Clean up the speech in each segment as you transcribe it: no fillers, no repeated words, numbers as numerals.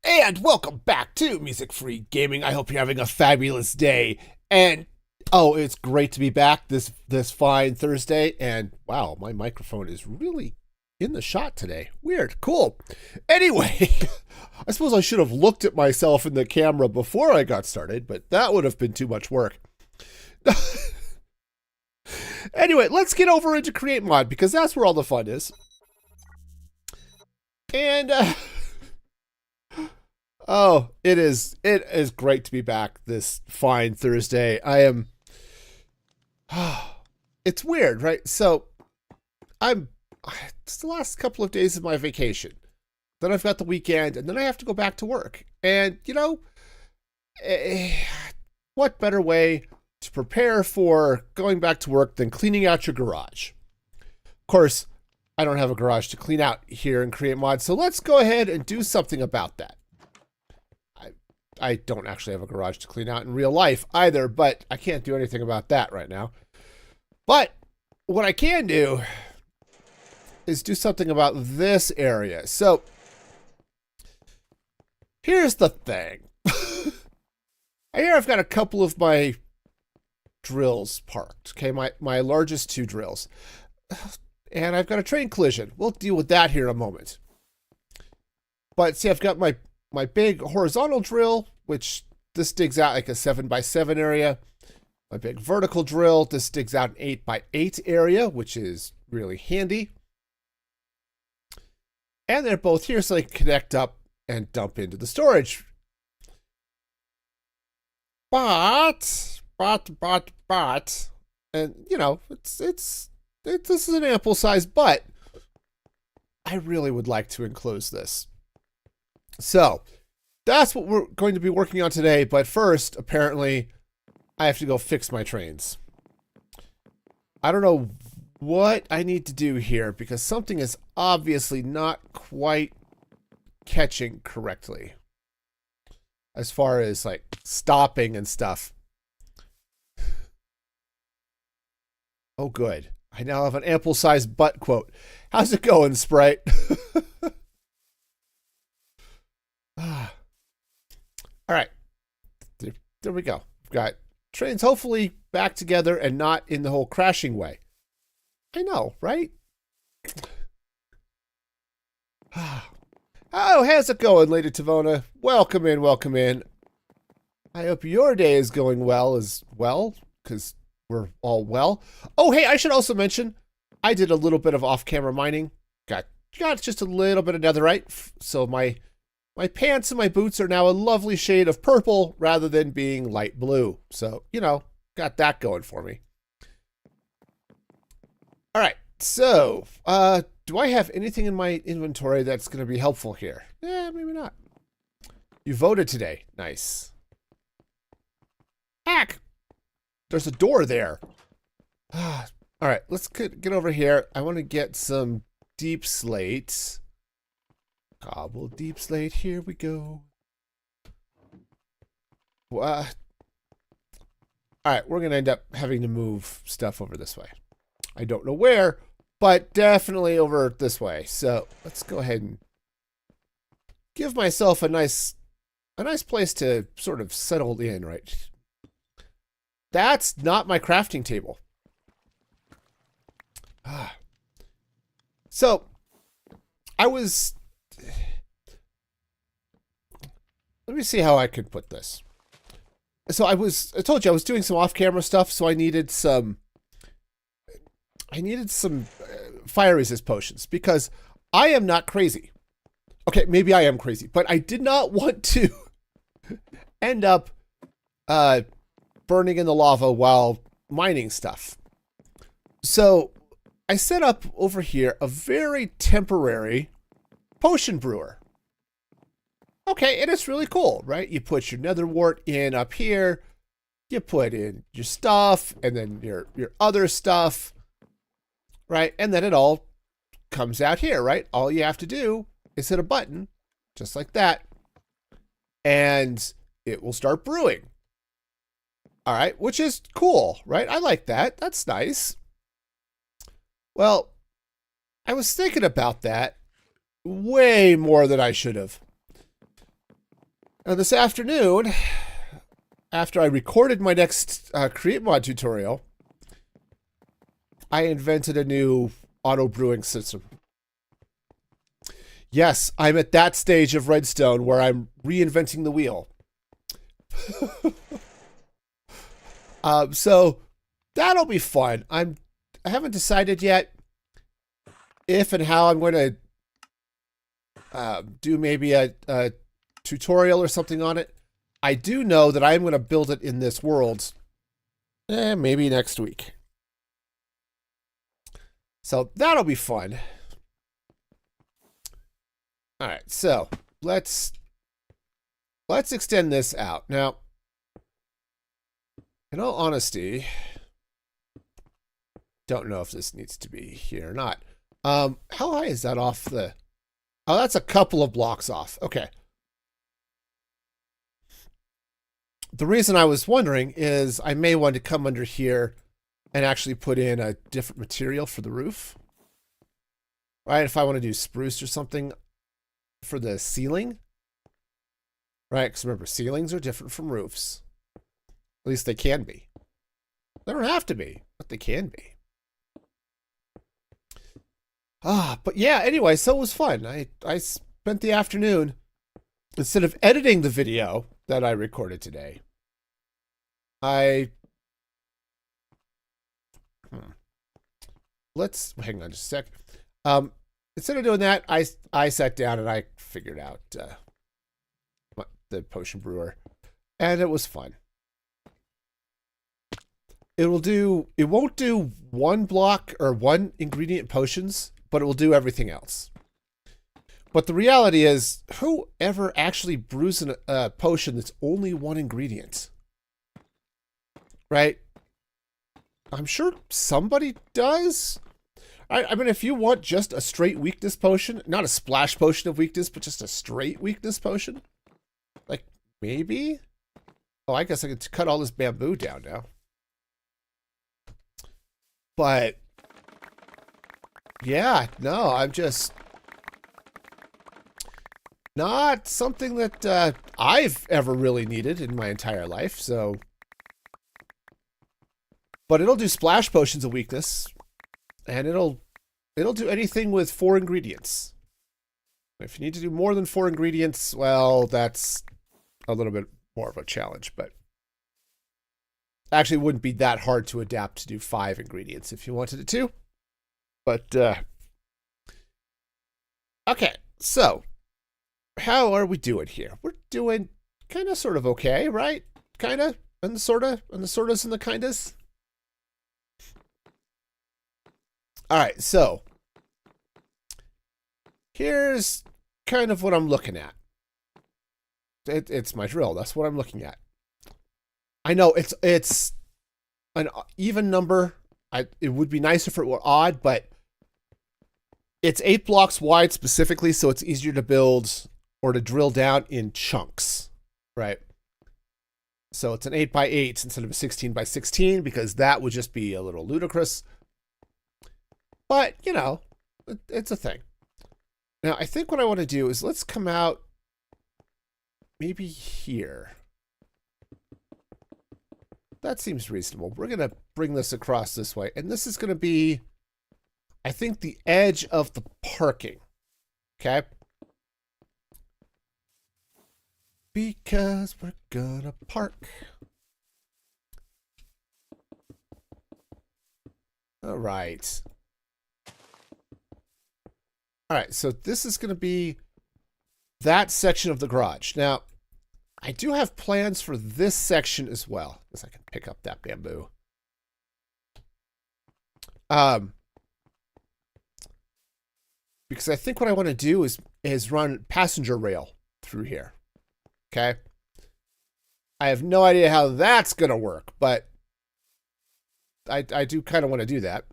And welcome back to Music Free Gaming. I hope you're having a fabulous day. And oh, it's great to be back this fine Thursday. And wow, my microphone is really in the shot today. Weird. Cool. Anyway, I suppose I should have looked at myself in the camera before I got started, but that would have been too much work. Anyway, let's get over into Create Mod because that's where all the fun is. And oh, it is great to be back this fine Thursday. It's weird, right? So it's the last couple of days of my vacation. Then I've got the weekend, and then I have to go back to work. And, you know, what better way to prepare for going back to work than cleaning out your garage? Of course, I don't have a garage to clean out here in Create Mod, so let's go ahead and do something about that. I don't actually have a garage to clean out in real life either, but I can't do anything about that right now. But what I can do is do something about this area. So here's the thing. Here I've got a couple of my drills parked. Okay, my largest two drills. And I've got a train collision. We'll deal with that here in a moment. But see, I've got my big horizontal drill, which this digs out like a 7x7 area. My big vertical drill, this digs out an 8x8 area, which is really handy. And they're both here so they can connect up and dump into the storage. But, and you know, this is an ample size, but I really would like to enclose this. So that's what we're going to be working on today. But first, apparently, I have to go fix my trains. I don't know what I need to do here because something is obviously not quite catching correctly as far as like stopping and stuff. Oh, good. I now have an ample sized butt quote. How's it going, Sprite? All right. There we go. We've got trains hopefully back together and not in the whole crashing way. I know, right? Oh, how's it going, Lady Tavona? Welcome in, welcome in. I hope your day is going well as well, because we're all well. Oh, hey, I should also mention, I did a little bit of off-camera mining. Got just a little bit of netherite, so my pants and my boots are now a lovely shade of purple rather than being light blue. So, you know, got that going for me. All right, so do I have anything in my inventory that's going to be helpful here? Yeah, maybe not. You voted today. Nice. Heck! There's a door there. All right, let's get over here. I want to get some deep slate. Cobble deep slate, here we go. All right, we're going to end up having to move stuff over this way. I don't know where, but definitely over this way. So let's go ahead and give myself a nice place to sort of settle in, right? That's not my crafting table. So let me see how I could put this. So I told you I was doing some off-camera stuff, so I needed some fire resist potions because I am not crazy. Okay, maybe I am crazy, but I did not want to end up burning in the lava while mining stuff. So I set up over here a very temporary potion brewer. Okay, and it's really cool, right? You put your nether wart in up here, you put in your stuff, and then your other stuff, right? And then it all comes out here, right? All you have to do is hit a button, just like that, and it will start brewing. All right, which is cool, right? I like that. That's nice. Well, I was thinking about that way more than I should have. Now this afternoon, after I recorded my next Create Mod tutorial, I invented a new auto brewing system. Yes, I'm at that stage of Redstone where I'm reinventing the wheel. So that'll be fun. I haven't decided yet if and how I'm going to do maybe a tutorial or something on it. I do know that I'm going to build it in this world maybe next week. So that'll be fun. All right, so let's extend this out. Now, in all honesty, don't know if this needs to be here or not. How high is that off the... Oh, that's a couple of blocks off. Okay. The reason I was wondering is I may want to come under here and actually put in a different material for the roof. Right, if I want to do spruce or something for the ceiling. Right, because remember, ceilings are different from roofs. At least they can be. They don't have to be, but they can be. But yeah, anyway, so it was fun. I spent the afternoon, instead of editing the video that I recorded today, let's hang on just a sec. Instead of doing that, I sat down and I figured out the potion brewer, and it was fun. It won't do one block or one ingredient potions, but it will do everything else. But the reality is, who ever actually brews a potion that's only one ingredient? Right? I'm sure somebody does. I mean, if you want just a straight weakness potion, not a splash potion of weakness, but just a straight weakness potion, like maybe. Oh, I guess I could cut all this bamboo down now. But yeah, no, I'm just not something that I've ever really needed in my entire life. So, but it'll do splash potions of weakness. And it'll do anything with 4 ingredients. If you need to do more than 4 ingredients, well, that's a little bit more of a challenge, but actually it wouldn't be that hard to adapt to do 5 ingredients if you wanted it to. But, okay, so how are we doing here? We're doing kind of sort of okay, right? Kind of, and the sort of, and the sortas and the kindas. All right, so here's kind of what I'm looking at. It's my drill. That's what I'm looking at. I know it's an even number. It would be nice if it were odd, but it's 8 blocks wide specifically, so it's easier to build or to drill down in chunks, right? So it's an 8 by 8 instead of a 16 by 16 because that would just be a little ludicrous. But, you know, it's a thing. Now, I think what I want to do is let's come out maybe here. That seems reasonable. We're going to bring this across this way. And this is going to be, I think, the edge of the parking. Okay? Because we're going to park. All right. All right, so this is going to be that section of the garage. Now, I do have plans for this section as well. Because I can pick up that bamboo. Because I think what I want to do is run passenger rail through here. Okay? I have no idea how that's going to work, but I do kind of want to do that.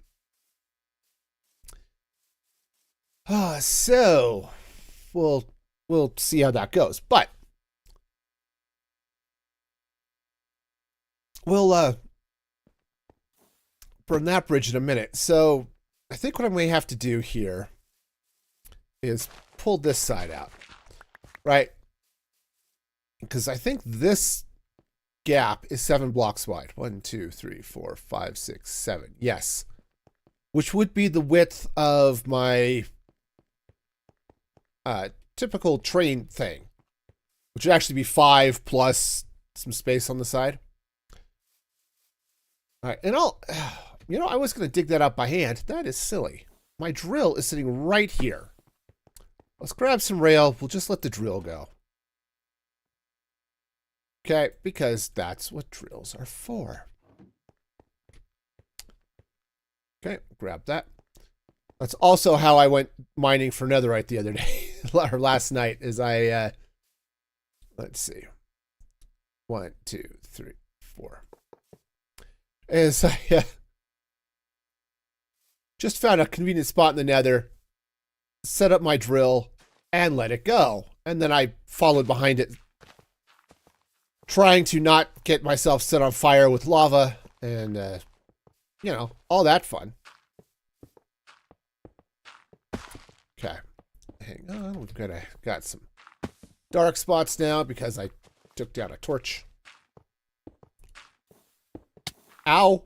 So we'll see how that goes. But we'll burn that bridge in a minute. So I think what I may have to do here is pull this side out. Right? because I think this gap is 7 blocks wide. 1, 2, 3, 4, 5, 6, 7. Yes. Which would be the width of my typical train thing. Which would actually be 5 plus some space on the side. All right, and I was going to dig that up by hand. That is silly. My drill is sitting right here. Let's grab some rail. We'll just let the drill go. Okay, because that's what drills are for. Okay, grab that. That's also how I went mining for netherite the other day, or last night, is let's see. 1, 2, 3, 4. As I just found a convenient spot in the nether, set up my drill, and let it go. And then I followed behind it, trying to not get myself set on fire with lava and, all that fun. Okay. Hang on. We've got some dark spots now because I took down a torch. Ow.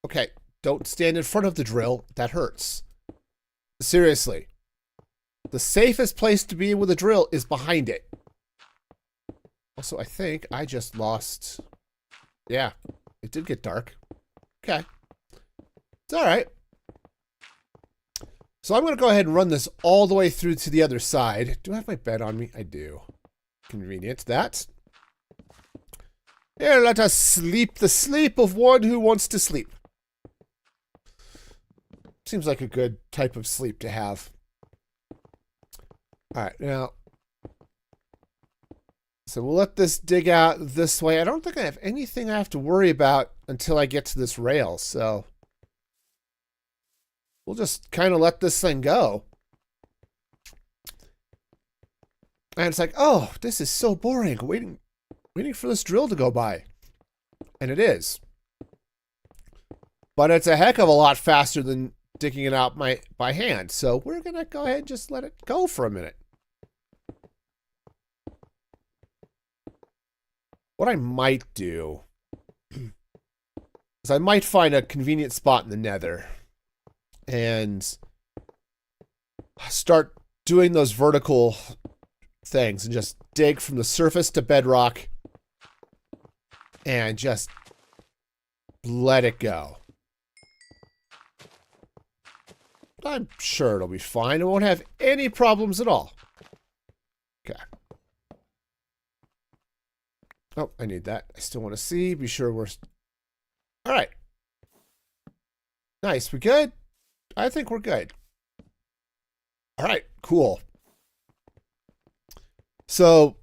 Okay. Don't stand in front of the drill. That hurts. Seriously. The safest place to be with a drill is behind it. Also, I think I just lost... Yeah, it did get dark. Okay. It's all right. So I'm going to go ahead and run this all the way through to the other side. Do I have my bed on me? I do. Convenient, that. Here, let us sleep the sleep of one who wants to sleep. Seems like a good type of sleep to have. All right, now... So we'll let this dig out this way. I don't think I have anything I have to worry about until I get to this rail, so... We'll just kind of let this thing go. And it's like, oh, this is so boring. Waiting for this drill to go by. And it is. But it's a heck of a lot faster than digging it out by hand. So we're going to go ahead and just let it go for a minute. What I might do is I might find a convenient spot in the nether and start doing those vertical things and just dig from the surface to bedrock and just let it go. I'm sure it'll be fine. It won't have any problems at all. Okay. Oh, I need that. I still want to see. Be sure we're... All right. Nice. We good? I think we're good. All right. Cool. So...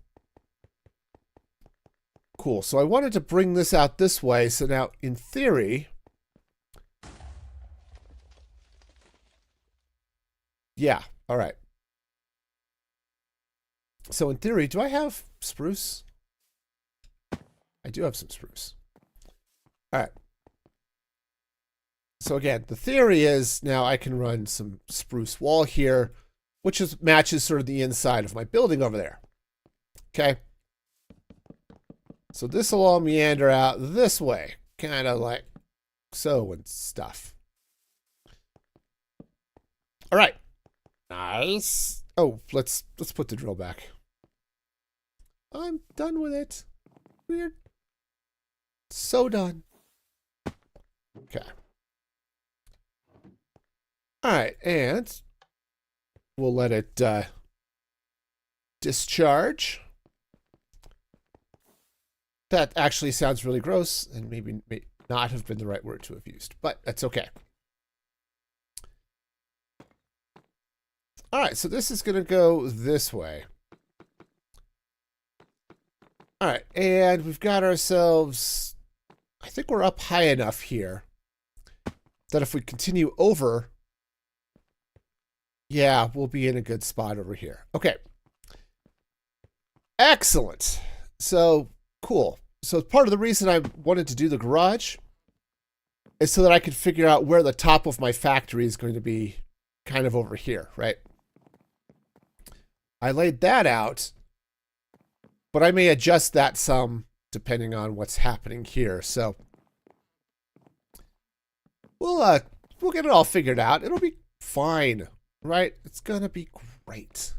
Cool. So I wanted to bring this out this way. So now, in theory... Yeah. All right. So in theory, do I have spruce? I do have some spruce. All right. So again, the theory is now I can run some spruce wall here, which matches sort of the inside of my building over there. Okay. So this will all meander out this way, kind of like so and stuff. All right. Nice. Oh, let's put the drill back. I'm done with it. Weird. So done. Okay. All right, and we'll let it discharge. That actually sounds really gross and maybe may not have been the right word to have used, but that's okay. All right, so this is going to go this way. All right, and we've got ourselves... I think we're up high enough here that if we continue over, yeah, we'll be in a good spot over here. Okay. Excellent. So, cool. So part of the reason I wanted to do the garage is so that I could figure out where the top of my factory is going to be kind of over here, right? I laid that out. but I may adjust that some depending on what's happening here. So we'll get it all figured out. It'll be fine, right? It's gonna be great.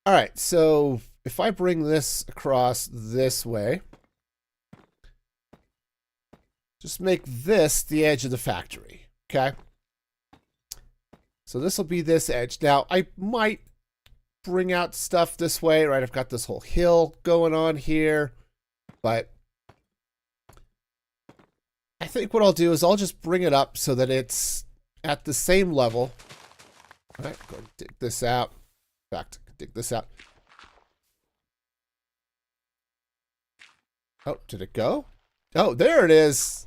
All right, so if I bring this across this way, just make this the edge of the factory, okay? So this will be this edge. Now, I might bring out stuff this way, right? I've got this whole hill going on here, but I think what I'll do is I'll just bring it up so that it's at the same level. All right, go and dig this out. In fact, dig this out. Oh, did it go? Oh, there it is.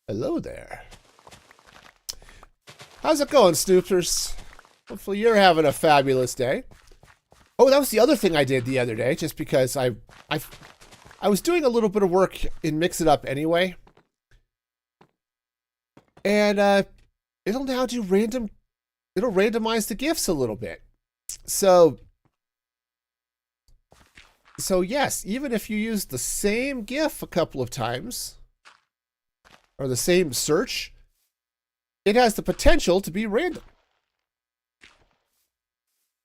Hello there. How's it going, Snoopers? Hopefully you're having a fabulous day. Oh, that was the other thing I did the other day, just because I was doing a little bit of work in Mix It Up anyway. And it'll now do it'll randomize the GIFs a little bit. So yes, even if you use the same GIF a couple of times, or the same search, it has the potential to be random.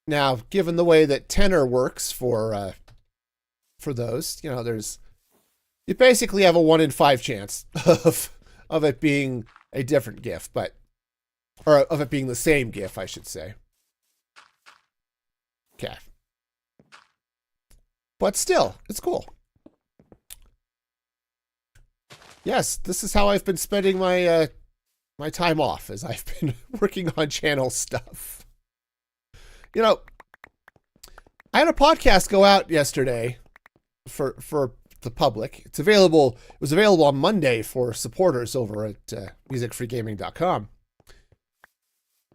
Now, given the way that Tenor works for those, you know, you basically have a 1 in 5 chance of it being a different GIF, or of it being the same GIF, I should say. Okay. But still, it's cool. Yes, this is how I've been spending my my time off, as I've been working on channel stuff. You know, I had a podcast go out yesterday for the public. It was available on Monday for supporters over at musicfreegaming.com.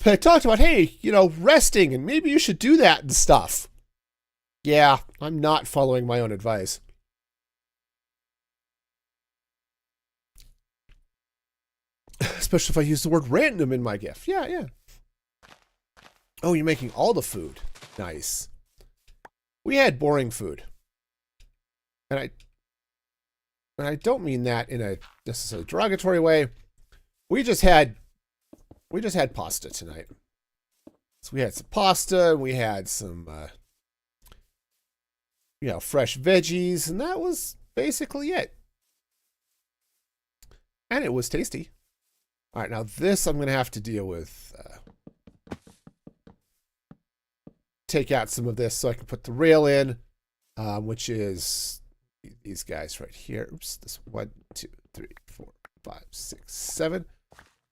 But I talked about, hey, you know, resting, and maybe you should do that and stuff. Yeah, I'm not following my own advice. Especially if I use the word random in my GIF. Yeah. Oh, you're making all the food. Nice. We had boring food. And I don't mean that in a necessarily derogatory way. We just had pasta tonight. So we had some pasta, and we had some fresh veggies, and that was basically it. And it was tasty. All right, now this I'm going to have to deal with. Take out some of this so I can put the rail in, which is these guys right here. Oops, this 1, 2, 3, 4, 5, 6, 7.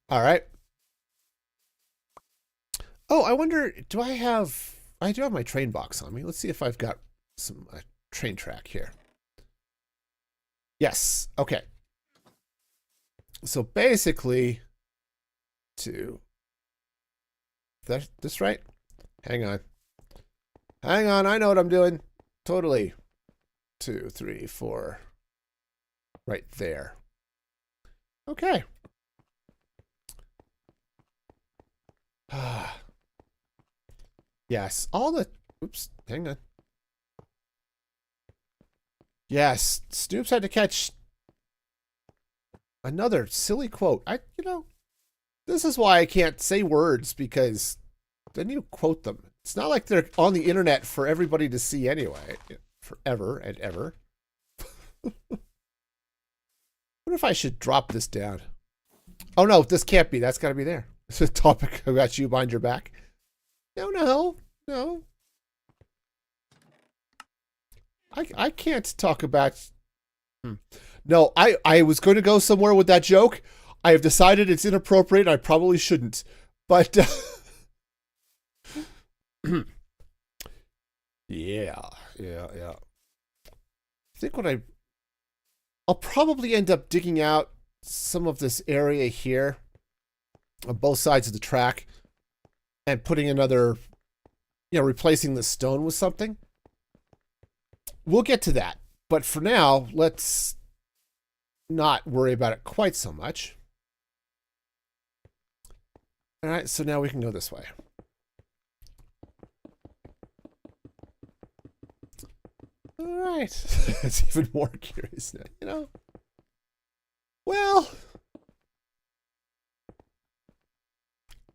All right. Oh, I wonder, I do have my train box on me. Let's see if I've got some train track here. Yes. Okay. So basically, this right? Hang on. I know what I'm doing. Totally. 2, 3, 4. Right there. Okay. Yes, oops, hang on. Yes, Snoops had to catch another silly quote. This is why I can't say words, because then you quote them. It's not like they're on the internet for everybody to see anyway, forever and ever. What if I should drop this down? Oh no, this can't be. That's got to be there. It's a topic about you behind your back. No. I can't talk about... No, I was going to go somewhere with that joke. I have decided it's inappropriate. I probably shouldn't. But... Yeah. I think I'll probably end up digging out some of this area here on both sides of the track and putting another, replacing the stone with something. We'll get to that. But for now, let's not worry about it quite so much. All right, so now we can go this way. right. It's even more curious now, you know? Well.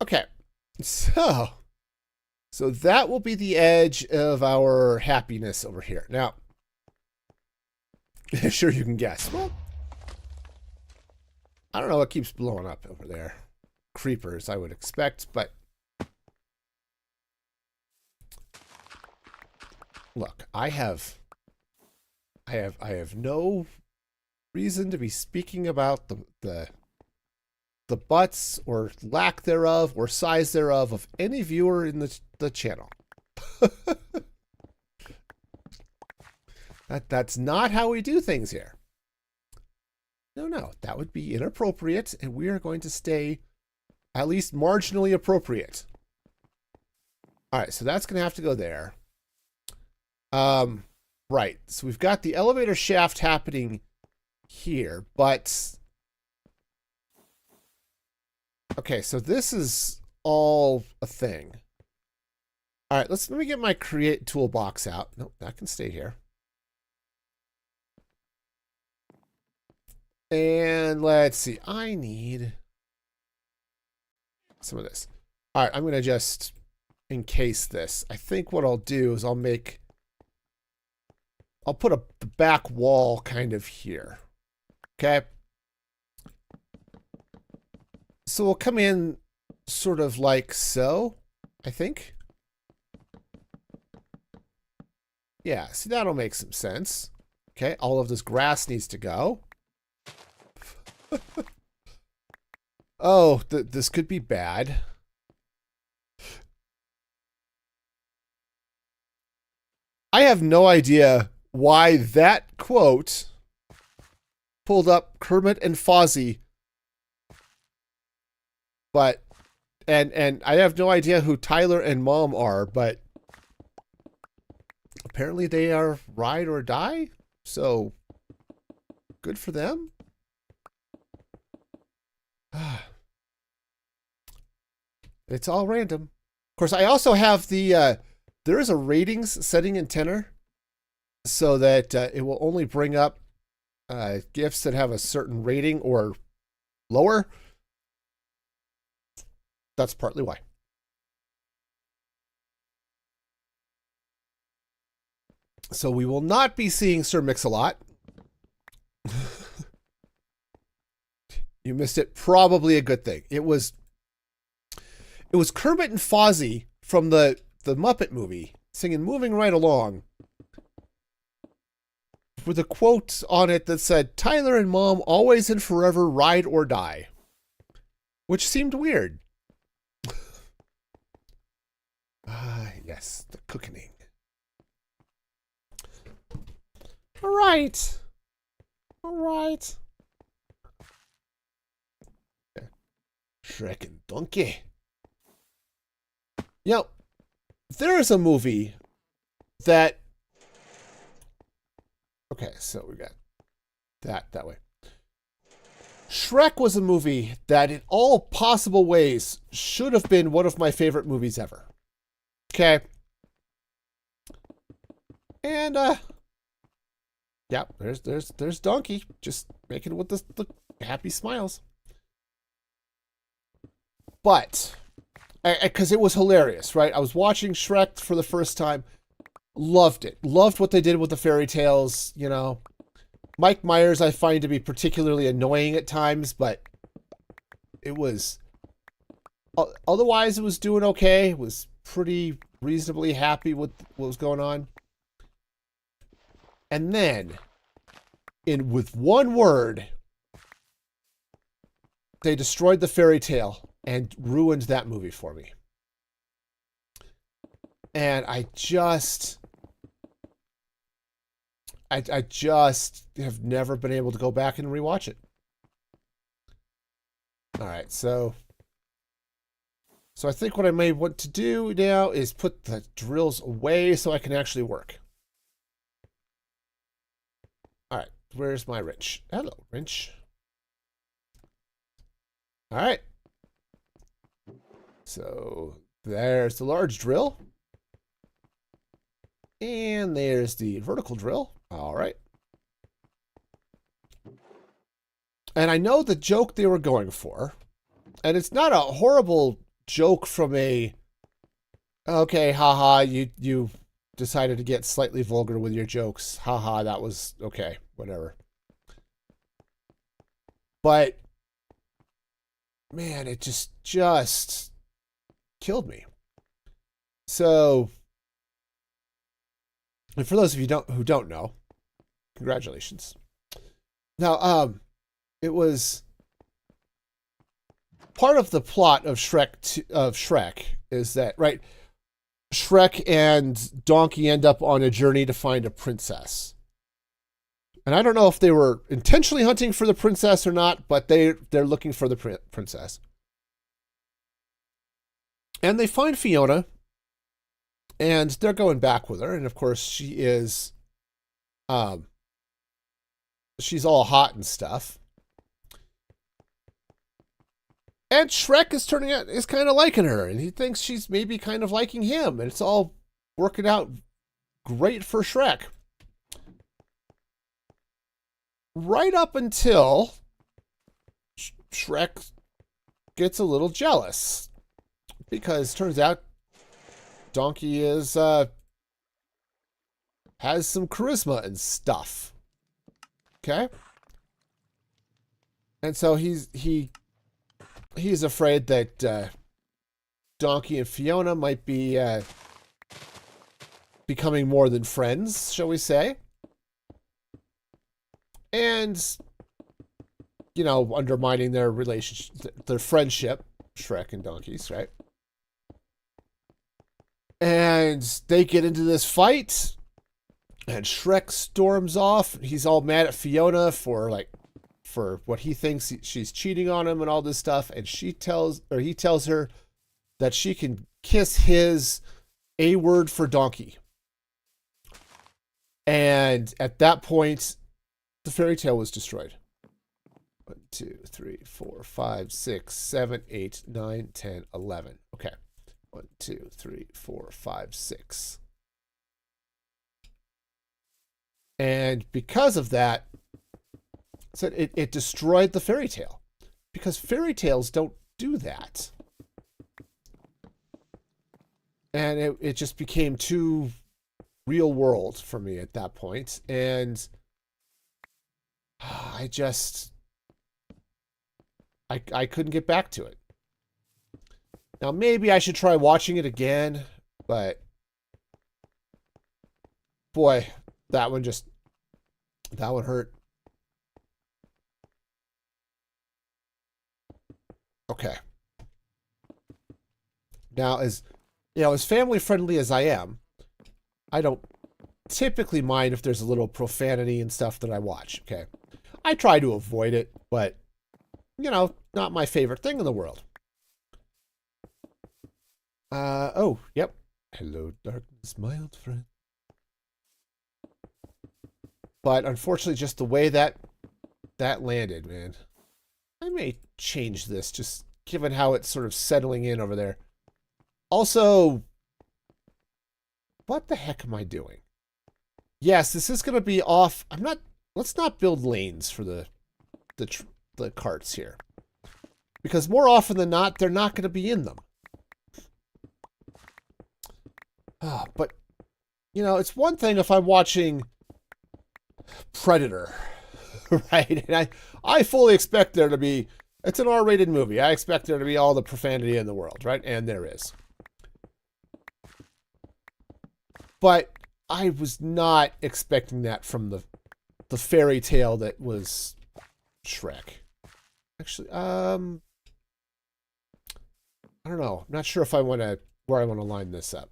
Okay. So that will be the edge of our happiness over here. Now, sure you can guess. Well, I don't know what keeps blowing up over there. Creepers, I would expect, but look, I have no reason to be speaking about the butts or lack thereof or size thereof of any viewer in the channel. That's not how we do things here. No, that would be inappropriate, and we are going to stay at least marginally appropriate. All right, so that's going to have to go there. Right, so we've got the elevator shaft happening here, but okay, so this is all a thing. All right, let me get my create toolbox out. Nope, that can stay here. And let's see, I need some of this. All right, I'm going to just encase this. I think what I'll do is I'll put the back wall kind of here. Okay. So we'll come in sort of like so, I think. Yeah, see, that'll make some sense. Okay, all of this grass needs to go. Oh, this could be bad. I have no idea why that quote pulled up Kermit and Fozzie, but and I have no idea who Tyler and Mom are, but apparently they are ride or die, so good for them. It's all random. Of course, I also have the there is a ratings setting in Tenor so that it will only bring up GIFs that have a certain rating or lower. That's partly why. So we will not be seeing Sir Mix-a-Lot. You missed it. Probably a good thing. It was Kermit and Fozzie from the Muppet movie singing "Moving Right Along" with a quote on it that said, "Tyler and Mom always and forever ride or die," which seemed weird. Yes, the cooking. All right. Shrek and Donkey. You know, there is a movie that... Okay, so we got that way. Shrek was a movie that in all possible ways should have been one of my favorite movies ever. Okay. And, yeah, there's Donkey just making it with the happy smiles. But, because it was hilarious, right? I was watching Shrek for the first time. Loved it. Loved what they did with the fairy tales, you know. Mike Myers I find to be particularly annoying at times, but it was... Otherwise, it was doing okay. It was pretty reasonably happy with what was going on. And then, with one word, they destroyed the fairy tale and ruined that movie for me. And I just have never been able to go back and rewatch it. All right, so I think what I may want to do now is put the drills away so I can actually work. All right, where's my wrench? Hello, wrench. All right. So there's the large drill. And there's the vertical drill. All right. And I know the joke they were going for, and it's not a horrible joke from a, okay, haha, you decided to get slightly vulgar with your jokes. Haha, that was okay, whatever. But man, it just killed me. So, and for those of you who don't know, congratulations. Now, it was part of the plot of Shrek is that, right, Shrek and Donkey end up on a journey to find a princess. And I don't know if they were intentionally hunting for the princess or not, but they're looking for the princess. And they find Fiona, and they're going back with her. And of course, she is, she's all hot and stuff. And Shrek is kind of liking her, and he thinks she's maybe kind of liking him, and it's all working out great for Shrek. Right up until Shrek gets a little jealous, because turns out Donkey is has some charisma and stuff. Okay? And so he's afraid that Donkey and Fiona might be becoming more than friends, shall we say. And, you know, undermining their relationship, their friendship, Shrek and Donkey's, right? And they get into this fight, and Shrek storms off. He's all mad at Fiona for what he thinks she's cheating on him and all this stuff. And he tells her that she can kiss his A word for donkey. And at that point, the fairy tale was destroyed. 1, 2, 3, 4, 5, 6, 7, 8, 9, 10, 11. Okay. 1, 2, 3, 4, 5, 6. And because of that, so it destroyed the fairy tale. Because fairy tales don't do that. And it just became too real world for me at that point. And I couldn't get back to it. Now, maybe I should try watching it again, but boy, that one hurt. Okay. Now, as family friendly as I am, I don't typically mind if there's a little profanity and stuff that I watch. Okay. I try to avoid it, but, not my favorite thing in the world. Oh, yep. Hello, darkness, my old friend. But unfortunately, just the way that landed, man. I may change this, just given how it's sort of settling in over there. Also, what the heck am I doing? Yes, this is going to be off. Let's not build lanes for the carts here. Because more often than not, they're not going to be in them. But, it's one thing if I'm watching Predator, right? And I fully expect there to be, it's an R-rated movie. I expect there to be all the profanity in the world, right? And there is. But I was not expecting that from the fairy tale that was Shrek. Actually, I don't know. I'm not sure if where I want to line this up.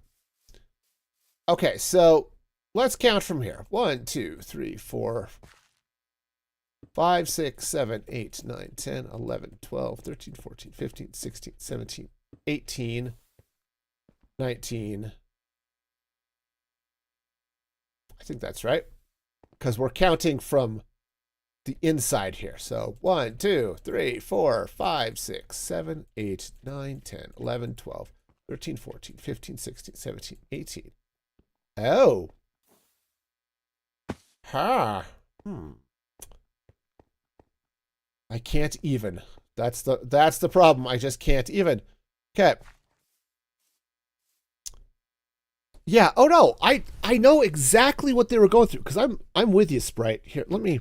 Okay, so let's count from here. 1, 2, 3, 4, 5, 6, 7, 8, 9, 10, 11, 12, 13, 14, 15, 16, 17, 18, 19. I think that's right. Because we're counting from the inside here. So 1, 2, 3, 4, 5, 6, 7, 8, 9, 10, 11, 12, 13, 14, 15, 16, 17, 18. Oh. Ha. I can't even. That's the problem. I just can't even. Okay. Yeah. Oh no. I know exactly what they were going through because I'm with you, Sprite. Here, we'll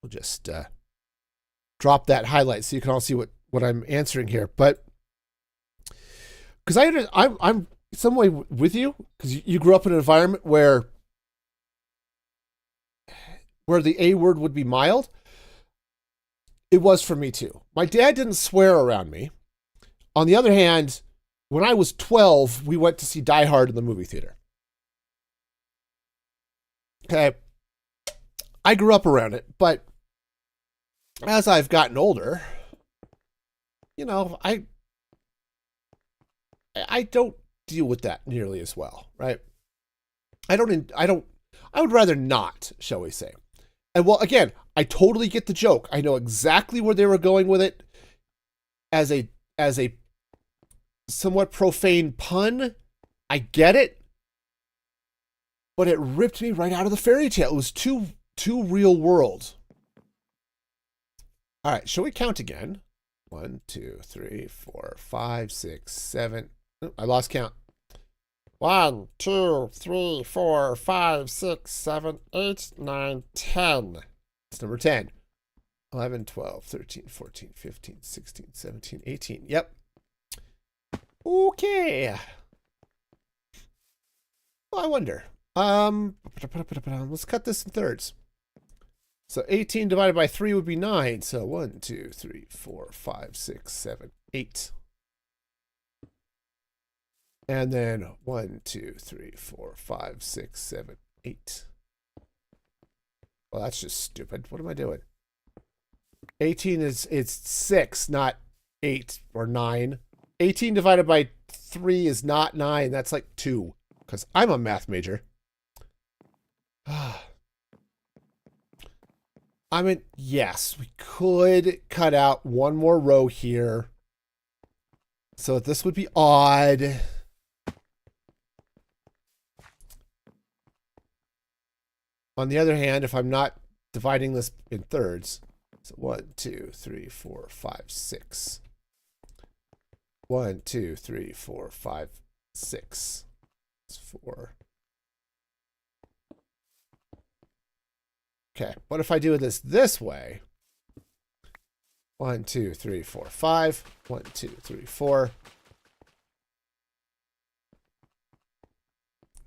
just drop that highlight so you can all see what I'm answering here. But because I'm some way with you because you grew up in an environment where the A word would be mild. It was for me too. My dad didn't swear around me. On the other hand, when I was 12, we went to see Die Hard in the movie theater. Okay. I grew up around it, but as I've gotten older, you know, I don't deal with that nearly as well, right? I would rather not, shall we say. And well, again, I totally get the joke. I know exactly where they were going with it as a somewhat profane pun. I get it. But it ripped me right out of the fairy tale. It was too real world. All right, shall we count again? 1, 2, 3, 4, 5, 6, 7. Oh, I lost count. 1, 2, 3, 4, 5, 6, 7, 8, 9, 10. It's number 10. 11, 12, 13, 14, 15, 16, 17, 18. Yep. Okay. Well, I wonder. Let's cut this in thirds. So 18 divided by 3 would be 9. So 1, 2, 3, 4, 5, 6, 7, 8. And then 1, 2, 3, 4, 5, 6, 7, 8. Well, that's just stupid. What am I doing? 18 it's 6, not 8 or 9. 18 divided by 3 is not 9. That's like 2. Because I'm a math major. I mean, yes, we could cut out one more row here. So this would be odd. On the other hand, if I'm not dividing this in thirds, so 1, 2, 3, 4, 5, 6. 1, 2, 3, 4, 5, 6. It's 4. Okay, what if I do this way? 1, 2, 3, 4, 5. 1, 2, 3, 4.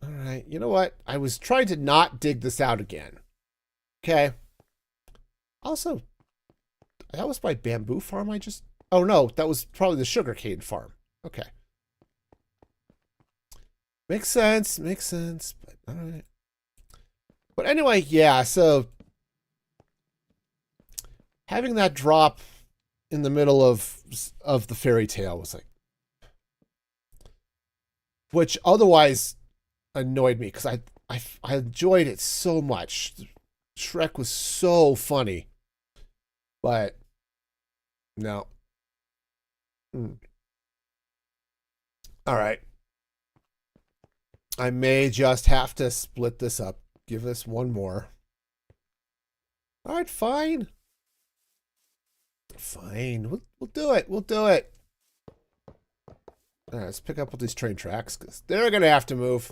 All right, you know what? I was trying to not dig this out again. Okay. Also, that was my bamboo farm Oh no, that was probably the sugarcane farm. Okay. Makes sense, but all right. But anyway, yeah, so having that drop in the middle of the fairy tale was like, which otherwise annoyed me because I enjoyed it so much. Shrek was so funny, but no. All right, I may just have to split this up. Give this one more. All right, fine. Fine. We'll do it. We'll do it. All right, let's pick up with these train tracks because they're going to have to move.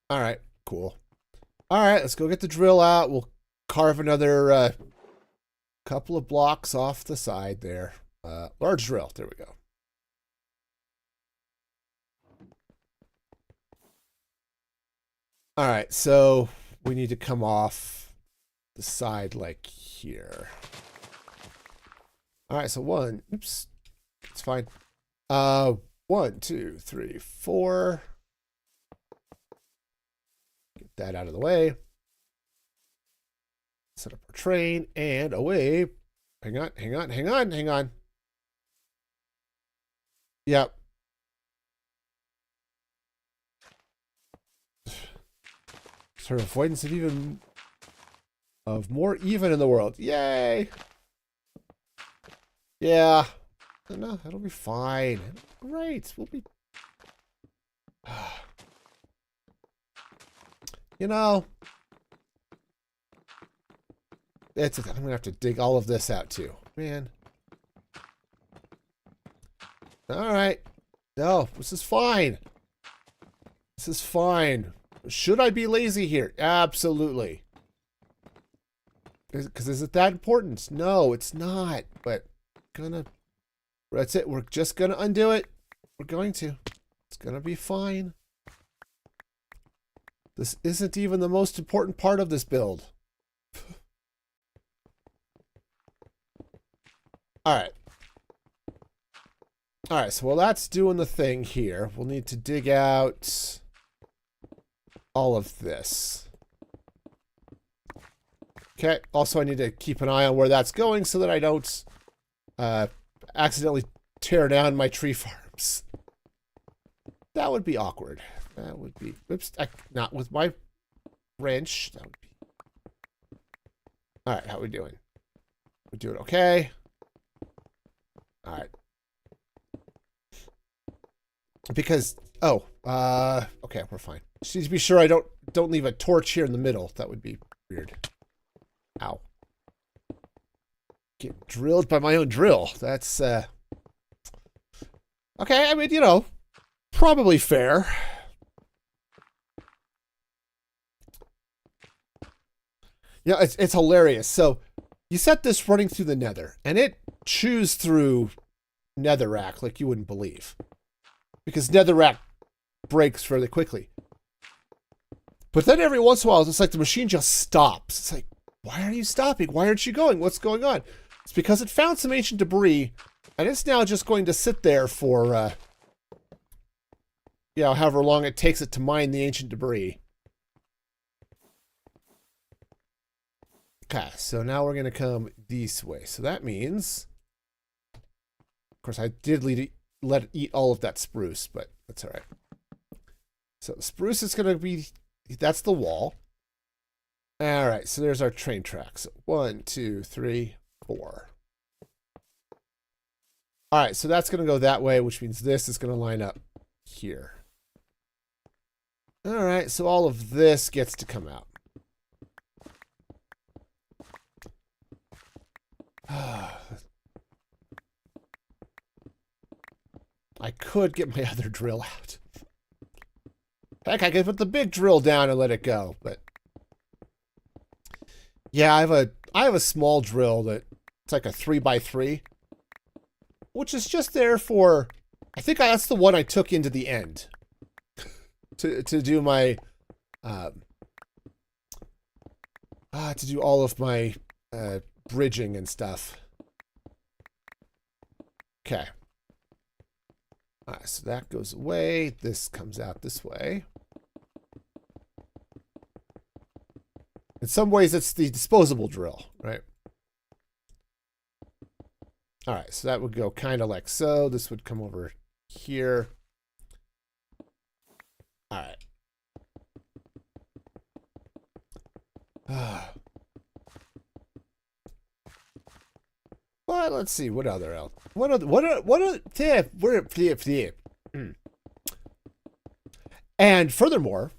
All right, cool. All right, let's go get the drill out. We'll carve another couple of blocks off the side there. Large drill. There we go. All right, so we need to come off the side like here. All right, so one. Oops, it's fine. 1, 2, 3, 4. Get that out of the way. Set up our train and away. Hang on. Yep. Sort of avoidance of more even in the world. Yay! Yeah. No, it'll be fine. Great. We'll be... You know, I'm going to have to dig all of this out too. Man. All right. No, this is fine. This is fine. Should I be lazy here? Absolutely. Because is it that important? No, it's not. But that's it. We're just gonna undo it. We're going to. It's gonna be fine. This isn't even the most important part of this build. All right, so while that's doing the thing here, we'll need to dig out all of this. Okay, also I need to keep an eye on where that's going so that I don't accidentally tear down my tree farms. That would be awkward. That would be, oops, not with my wrench. That would be. All right, how we doing? We doing okay? All right. Because, okay, we're fine. Just need to be sure I don't leave a torch here in the middle. That would be weird. Ow. Get drilled by my own drill. That's, okay, I mean, you know, probably fair. Yeah, it's hilarious. So, you set this running through the nether, and it chews through netherrack like you wouldn't believe. Because netherrack breaks fairly quickly. But then every once in a while, it's like the machine just stops. It's like, why are you stopping? Why aren't you going? What's going on? It's because it found some ancient debris, and it's now just going to sit there for, you know, however long it takes it to mine the ancient debris. Okay, so now we're going to come this way. So that means, of course, I did let it eat all of that spruce, but that's all right. So the spruce is going to be, that's the wall. All right, so there's our train tracks. So 1, 2, 3, 4. All right, so that's going to go that way, which means this is going to line up here. All right, so all of this gets to come out. I could get my other drill out. Heck, I could put the big drill down and let it go, but yeah, I have a small drill that it's like a 3x3, which is just there for, I think that's the one I took into the end to do my to do all of my bridging and stuff. Okay. All right, so that goes away. This comes out this way. In some ways, it's the disposable drill, right? All right, so that would go kind of like so. This would come over here. All right. Well, let's see. What other else? And furthermore,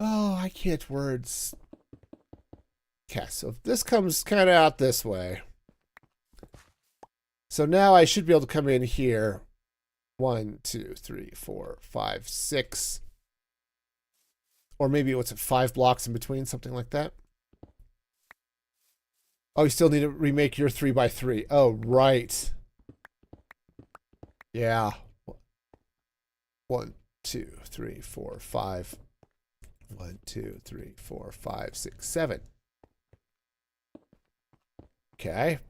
oh, I can't words. Okay, so if this comes kind of out this way. So now I should be able to come in here. 1, 2, 3, 4, 5, 6. Or maybe what's it, 5 blocks in between, something like that. Oh, you still need to remake your 3x3. Oh, right. Yeah. 1, 2, 3, 4, 5. 1, 2, 3, 4, 5, 6, 7. Okay.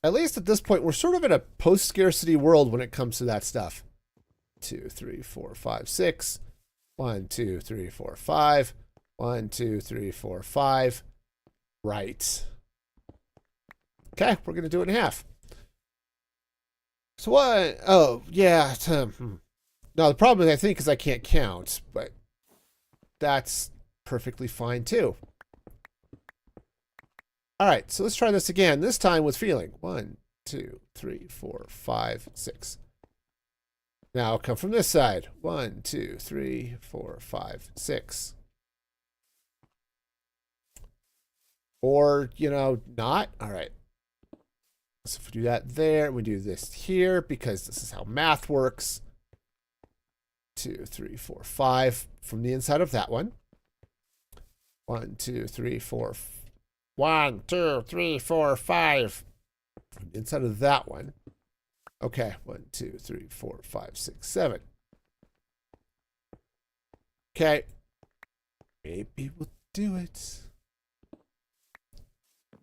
At least at this point, we're sort of in a post-scarcity world when it comes to that stuff. 2, 3, 4, 5, 6. 1, 2, 3, 4, 5. 1, 2, 3, 4, 5. Right. Okay, we're going to do it in half. So what? Oh, yeah. Now, the problem is, I think, is I can't count, but that's perfectly fine, too. All right, so let's try this again. This time with feeling. 1, 2, 3, 4, 5, 6. Now come from this side. 1, 2, 3, 4, 5, 6. Or, you know, not. All right. So if we do that there, we do this here because this is how math works. 2, 3, 4, 5 from the inside of that one. 1, 2, 3, 4. 1, 2, 3, 4, 5 from the inside of that one. Okay, 1, 2, 3, 4, 5, 6, 7. Okay, maybe we'll do it.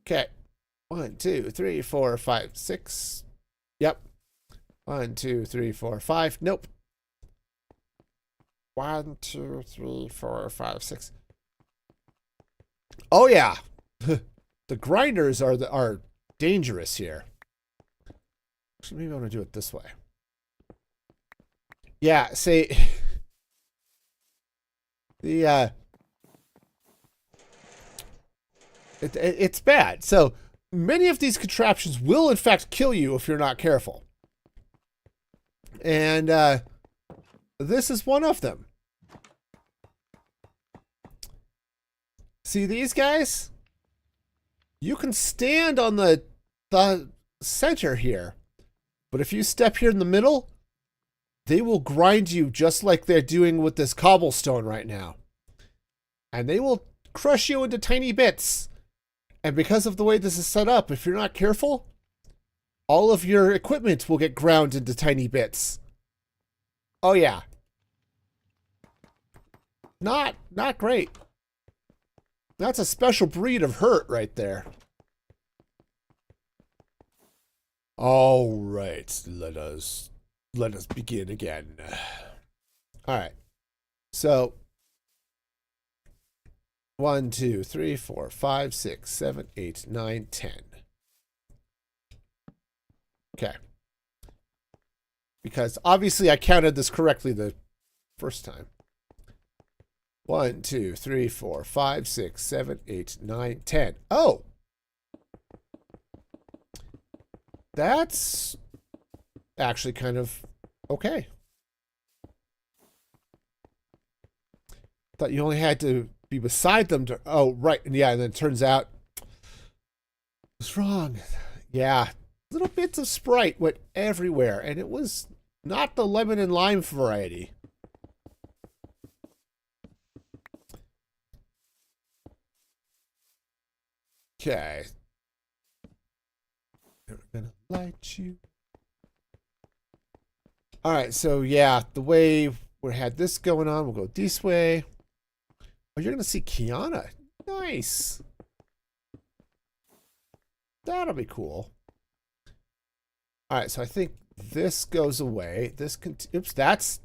Okay, 1, 2, 3, 4, 5, 6. Yep. 1, 2, 3, 4, 5. Nope. 1, 2, 3, 4, 5, 6. Oh yeah, the grinders are dangerous here. Actually, maybe I want to do it this way. Yeah, see, the it's bad. So many of these contraptions will in fact kill you if you're not careful, and this is one of them. See these guys? You can stand on the center here, but if you step here in the middle, they will grind you just like they're doing with this cobblestone right now. And they will crush you into tiny bits. And because of the way this is set up, if you're not careful, all of your equipment will get ground into tiny bits. Oh yeah. Not great. That's a special breed of hurt right there. All right, let us begin again. All right. So 1, 2, 3, 4, 5, 6, 7, 8, 9, 10. Okay. Because obviously I counted this correctly the first time. 1, 2, 3, 4, 5, 6, 7, 8, 9, 10. Oh! That's actually kind of okay. Thought you only had to be beside them to... Oh, right. Yeah, and then it turns out... What's wrong? Yeah. Little bits of Sprite went everywhere, and it was not the lemon and lime variety. Okay. We're gonna light you. All right, so yeah, the way we had this going on, we'll go this way. Oh, you're gonna see Kiana. Nice. That'll be cool. All right, so I think this goes away. This oops, that's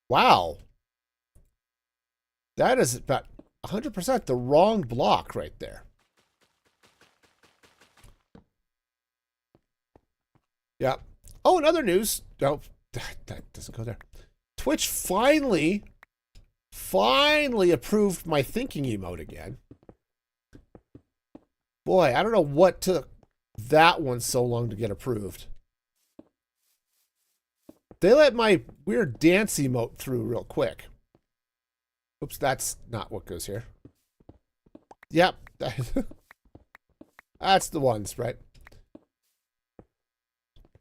wow. That is about 100% the wrong block right there. Yeah. Oh, and other news. Oh, that doesn't go there. Twitch finally approved my thinking emote again. Boy, I don't know what took that one so long to get approved. They let my weird dance emote through real quick. Oops, that's not what goes here. Yep. That's the ones, right?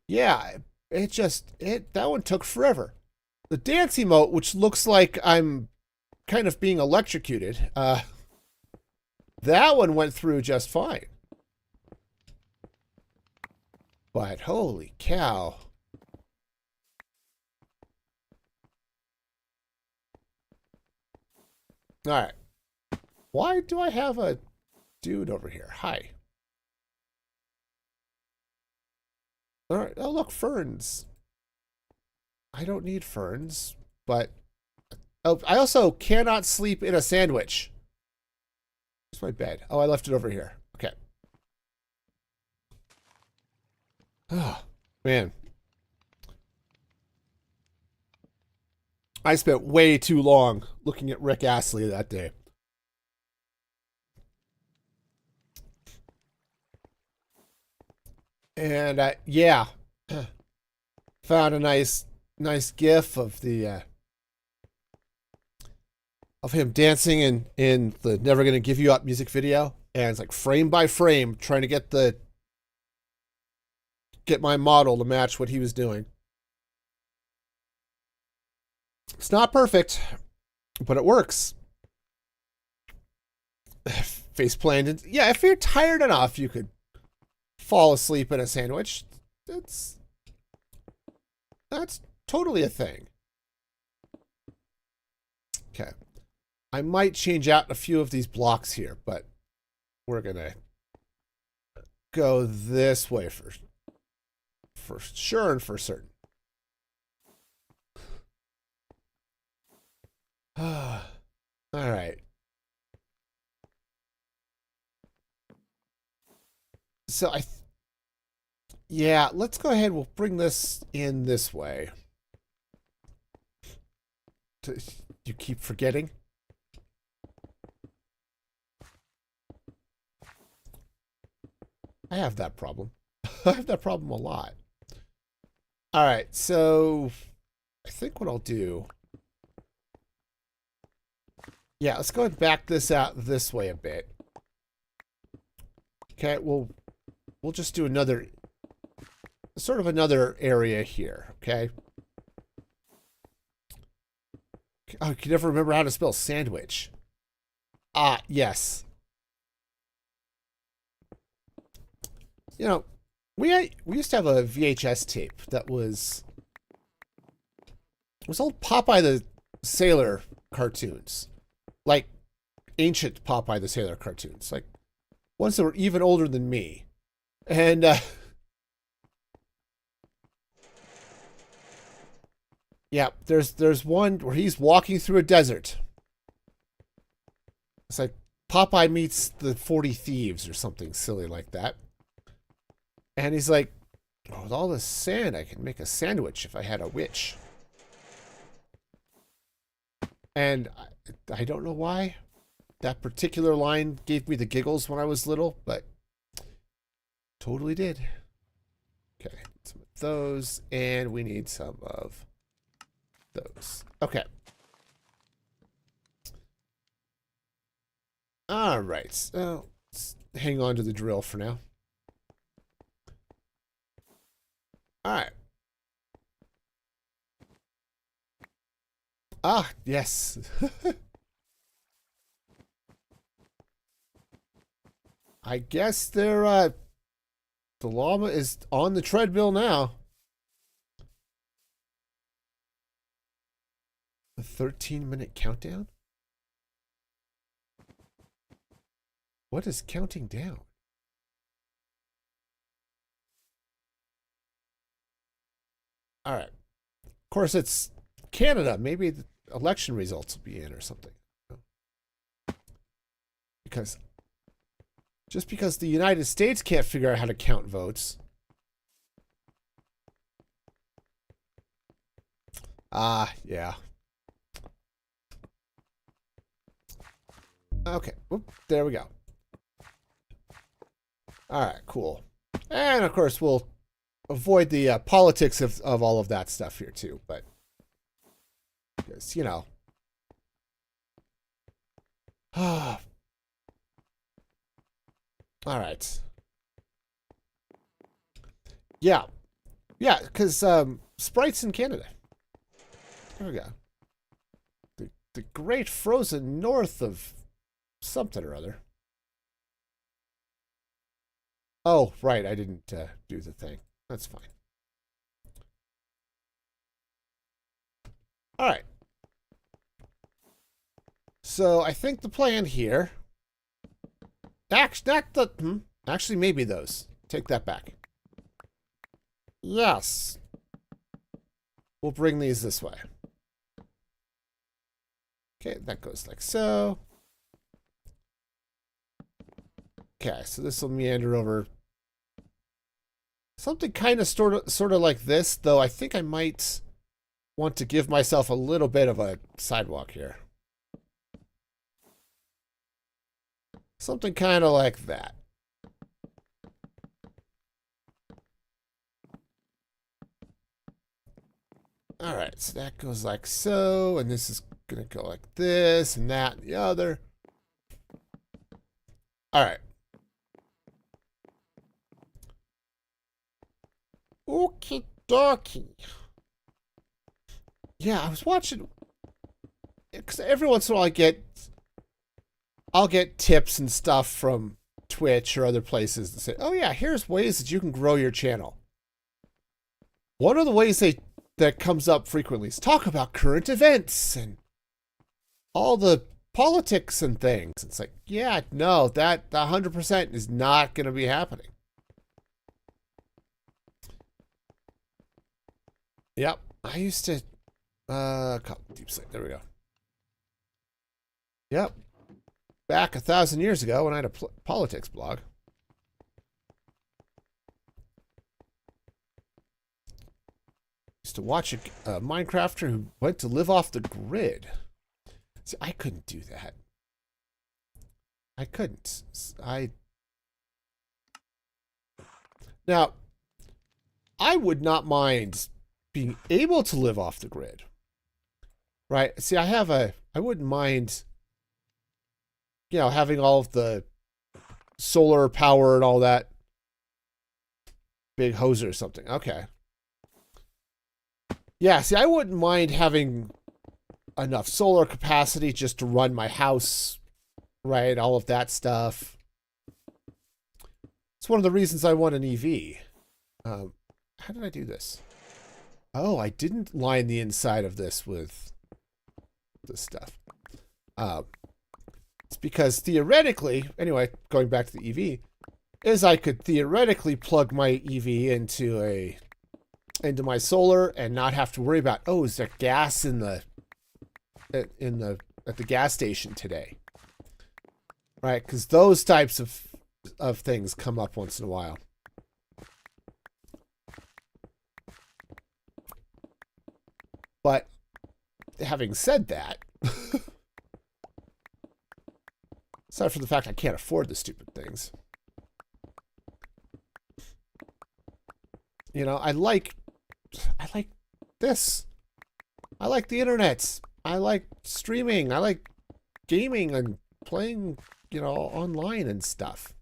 Yeah, that one took forever. The dance emote, which looks like I'm kind of being electrocuted, that one went through just fine. But holy cow. All right. Why do I have a dude over here? Hi. All right. Oh, look, ferns. I don't need ferns, but... Oh, I also cannot sleep in a sandwich. Where's my bed? Oh, I left it over here. Okay. Oh, man. I spent way too long looking at Rick Astley that day. And yeah, found a nice gif of the of him dancing in the Never Gonna Give You Up music video, and it's like frame by frame trying to get my model to match what he was doing. It's not perfect, but it works. Face planted. Yeah, if you're tired enough, you could fall asleep in a sandwich. That's totally a thing. Okay. I might change out a few of these blocks here, but we're gonna go this way for sure and for certain. All right. So yeah, let's go ahead. We'll bring this in this way. You keep forgetting. I have that problem. I have that problem a lot. All right, so I think what I'll do. Yeah, let's go ahead and back this out this way a bit. Okay, we'll just do another area here, okay? Oh, you can never remember how to spell sandwich. Ah, yes. You know, we used to have a VHS tape that was old Popeye the Sailor cartoons. Like ancient Popeye the Sailor cartoons. Like ones that were even older than me. And yeah, there's one where he's walking through a desert. It's like Popeye meets the 40 Thieves or something silly like that. And he's like, oh, with all this sand, I can make a sandwich if I had a witch. And I don't know why that particular line gave me the giggles when I was little, but totally did. Okay, some of those, and we need some of those. Okay. All right, so let's hang on to the drill for now. All right. Ah, yes. I guess the llama is on the treadmill now. A 13-minute countdown? What is counting down? All right. Of course, it's Canada. Maybe the election results will be in or something. Just because the United States can't figure out how to count votes. Ah, yeah. Okay. Whoop, there we go. All right, cool. And of course, we'll avoid the politics of all of that stuff here too, but because, you know. All right. Yeah. Yeah, because Sprite's in Canada. There we go. The great frozen north of something or other. Oh, right. I didn't do the thing. That's fine. All right. So I think the plan here. Actually, maybe those. Take that back. Yes. We'll bring these this way. Okay, that goes like so. Okay, so this will meander over something kind of sort of like this, though I think I might want to give myself a little bit of a sidewalk here. Something kind of like that. All right, so that goes like so, and this is going to go like this, and that, and the other. All right. Okie dokie. Yeah, I was watching, because every once in a while I'll get tips and stuff from Twitch or other places that say, oh yeah, here's ways that you can grow your channel. One of the ways that comes up frequently is talk about current events and all the politics and things. It's like, yeah, no, that 100% is not going to be happening. Yep, I used to, deep sleep, there we go. Yep, back 1,000 years ago when I had a politics blog. Used to watch a Minecrafter who went to live off the grid. See, I couldn't do that. I couldn't. Now, I would not mind being able to live off the grid. Right? See, I wouldn't mind, having all of the solar power and all that. Big hoser or something. Okay. Yeah, see, I wouldn't mind having enough solar capacity just to run my house, right? All of that stuff. It's one of the reasons I want an EV. How did I do this? Oh, I didn't line the inside of this with this stuff. It's because theoretically, anyway, going back to the EV, is I could theoretically plug my EV into my solar and not have to worry about, oh, is there gas at the gas station today? Right? Because those types of things come up once in a while. But having said that, aside from the fact I can't afford the stupid things, I like this. I like the internet. I like streaming. I like gaming and playing, online and stuff.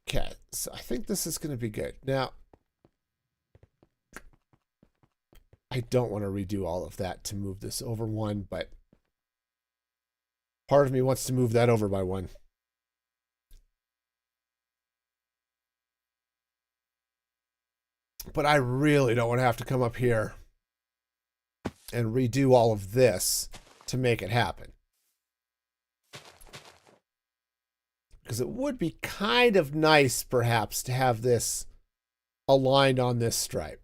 Okay, so I think this is going to be good. Now, I don't want to redo all of that to move this over one, but part of me wants to move that over by one. But I really don't want to have to come up here and redo all of this to make it happen. Because it would be kind of nice, perhaps, to have this aligned on this stripe.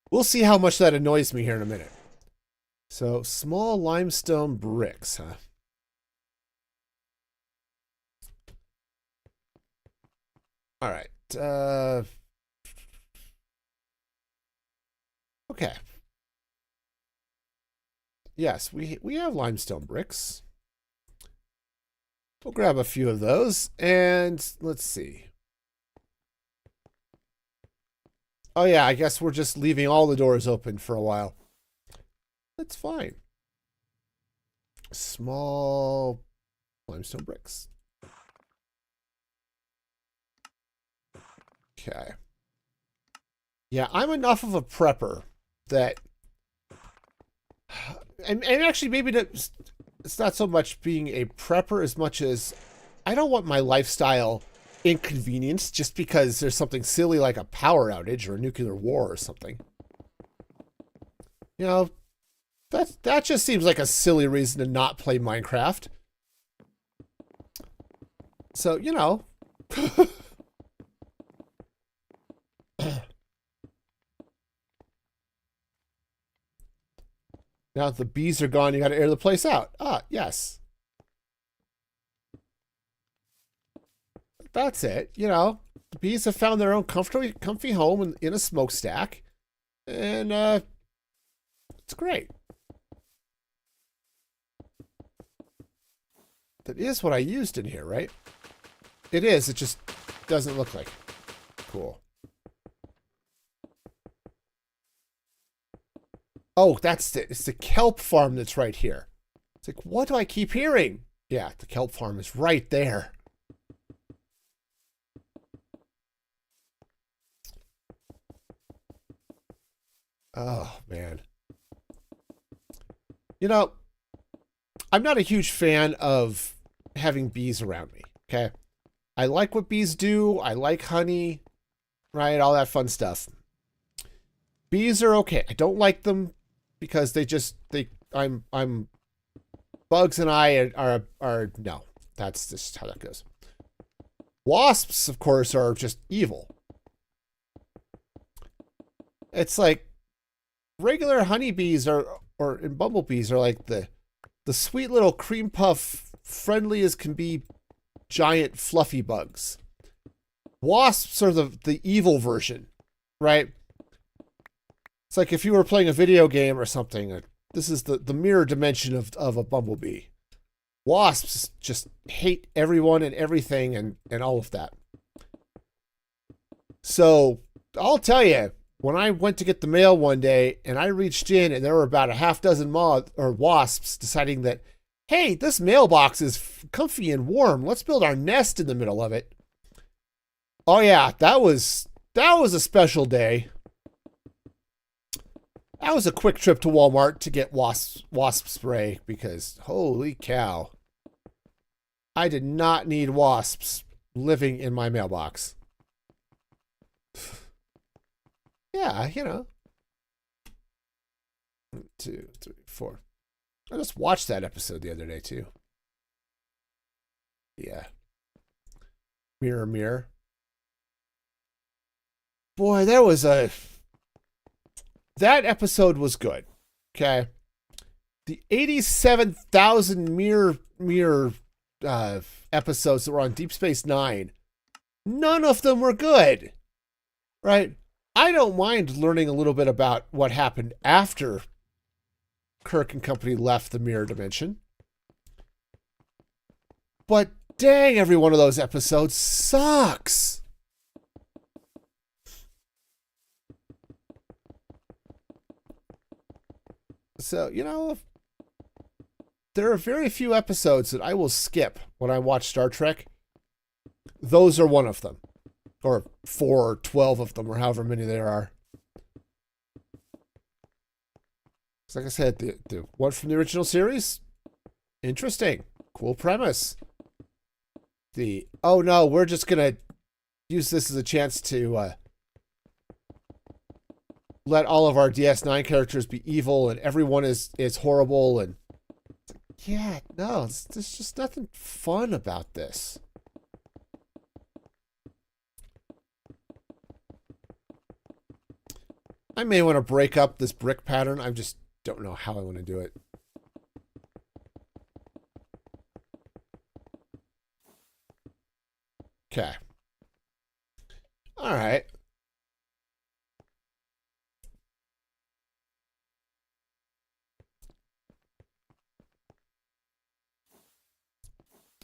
We'll see how much that annoys me here in a minute. So, small limestone bricks, huh? All right. Okay. Yes, we have limestone bricks. We'll grab a few of those, and let's see. Oh yeah, I guess we're just leaving all the doors open for a while. That's fine. Small limestone bricks. Okay. Yeah, I'm enough of a prepper that, and actually maybe it's not so much being a prepper as much as I don't want my lifestyle inconvenienced just because there's something silly like a power outage or a nuclear war or something. That just seems like a silly reason to not play Minecraft. So, now that the bees are gone, you got to air the place out. Ah, yes. That's it. The bees have found their own comfy home in a smokestack. And it's great. That is what I used in here, right? It is. It just doesn't look like. Cool. Oh, it's the kelp farm that's right here. It's like, what do I keep hearing? Yeah, the kelp farm is right there. Oh, man. You know, I'm not a huge fan of having bees around me, okay? I like what bees do. I like honey, right? All that fun stuff. Bees are okay. I don't like them because I'm bugs and I are no. That's just how that goes. Wasps, of course, are just evil. It's like regular honeybees and bumblebees are like the sweet little cream puff, friendly as can be, giant fluffy bugs. Wasps are the evil version, right? It's like if you were playing a video game or something. This is the mirror dimension of a bumblebee. Wasps just hate everyone and everything and all of that. So I'll tell you, when I went to get the mail one day and I reached in and there were about a half dozen wasps deciding that, hey, this mailbox is comfy and warm. Let's build our nest in the middle of it. Oh yeah, that was a special day. That was a quick trip to Walmart to get wasp spray because holy cow. I did not need wasps living in my mailbox. Yeah, you know. 1, 2, 3, 4. I just watched that episode the other day too. Yeah. Mirror, mirror. Boy, that episode was good. Okay. The 87,000 mirror episodes that were on Deep Space Nine, none of them were good. Right? I don't mind learning a little bit about what happened after Kirk and company left the mirror dimension. But dang, every one of those episodes sucks. So, you know, there are very few episodes that I will skip when I watch Star Trek. Those are one of them. Or 4 or 12 of them, or however many there are. Like I said, the one from the original series, interesting. Cool premise. Oh no, we're just going to use this as a chance to let all of our DS9 characters be evil and everyone is horrible. And yeah, no, there's just nothing fun about this. I may want to break up this brick pattern. I just don't know how I want to do it. Okay. All right.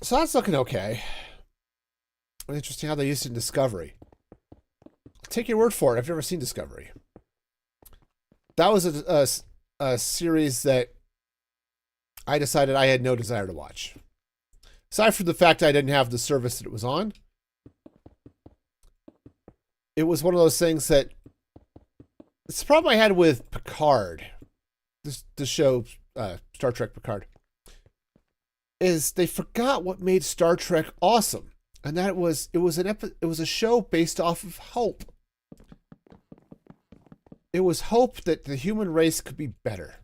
So that's looking okay. Interesting how they used it in Discovery. I'll take your word for it. I've never seen Discovery. That was a series that I decided I had no desire to watch. Aside from the fact I didn't have the service that it was on, it was one of those things that it's the problem I had with Picard, the show Star Trek Picard, is they forgot what made Star Trek awesome, and that it was a show based off of hope. It was hope that the human race could be better.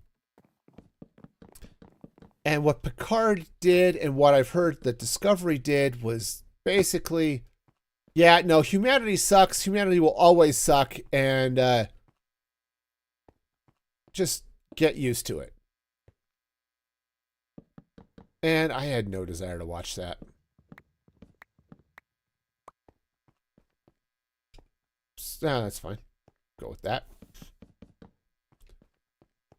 And what Picard did and what I've heard that Discovery did was basically, yeah, no, humanity sucks. Humanity will always suck. And just get used to it. And I had no desire to watch that. No, that's fine. Go with that.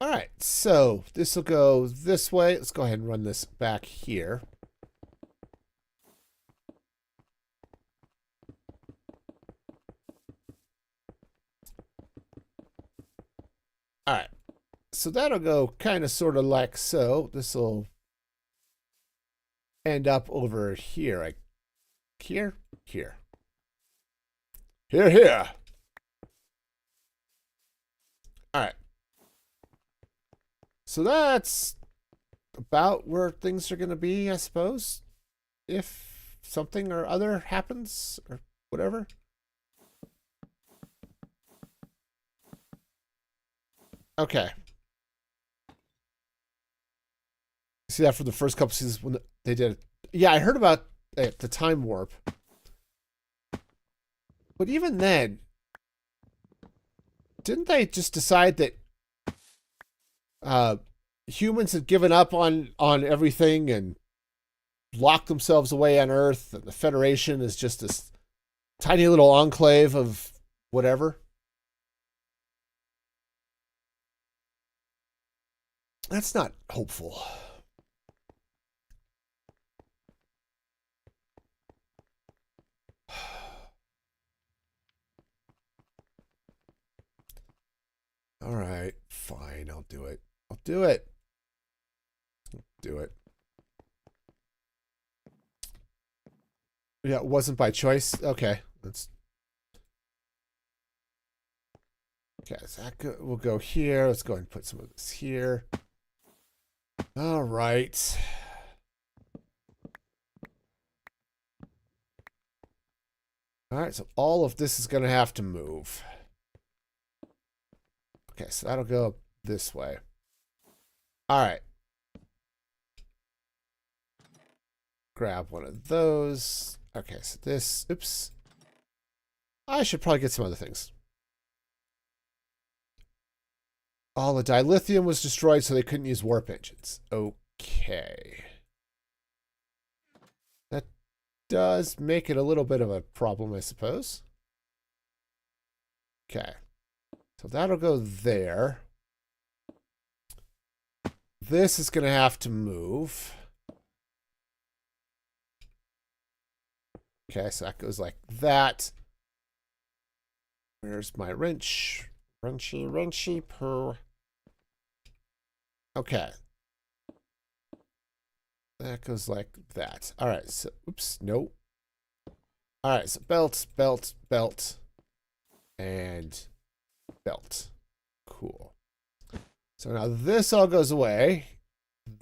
All right, so this will go this way. Let's go ahead and run this back here. All right. So that'll go kind of sort of like so. This will end up over here. Like here. Here. All right. So that's about where things are going to be, I suppose. If something or other happens or whatever. Okay. See that for the first couple seasons when they did it. Yeah, I heard about the time warp. But even then, didn't they just decide that humans had given up on everything and locked themselves away on Earth, and the Federation is just this tiny little enclave of whatever? That's not hopeful. All right, fine, I'll do it. I'll do it. Do it. Yeah, it wasn't by choice. Okay, let's. Okay, so that we'll go here. Let's go ahead and put some of this here. All right. All right, so all of this is going to have to move. Okay, so that'll go this way. All right. Grab one of those. Okay, so this, oops. I should probably get some other things. All the dilithium was destroyed, so they couldn't use warp engines. Okay. That does make it a little bit of a problem, I suppose. Okay. So that'll go there. This is going to have to move. Okay, so that goes like that. Where's my wrench? Wrenchy, poo. Okay. That goes like that. All right, so, oops, no. All right, so belt, and belt. Cool. So now this all goes away.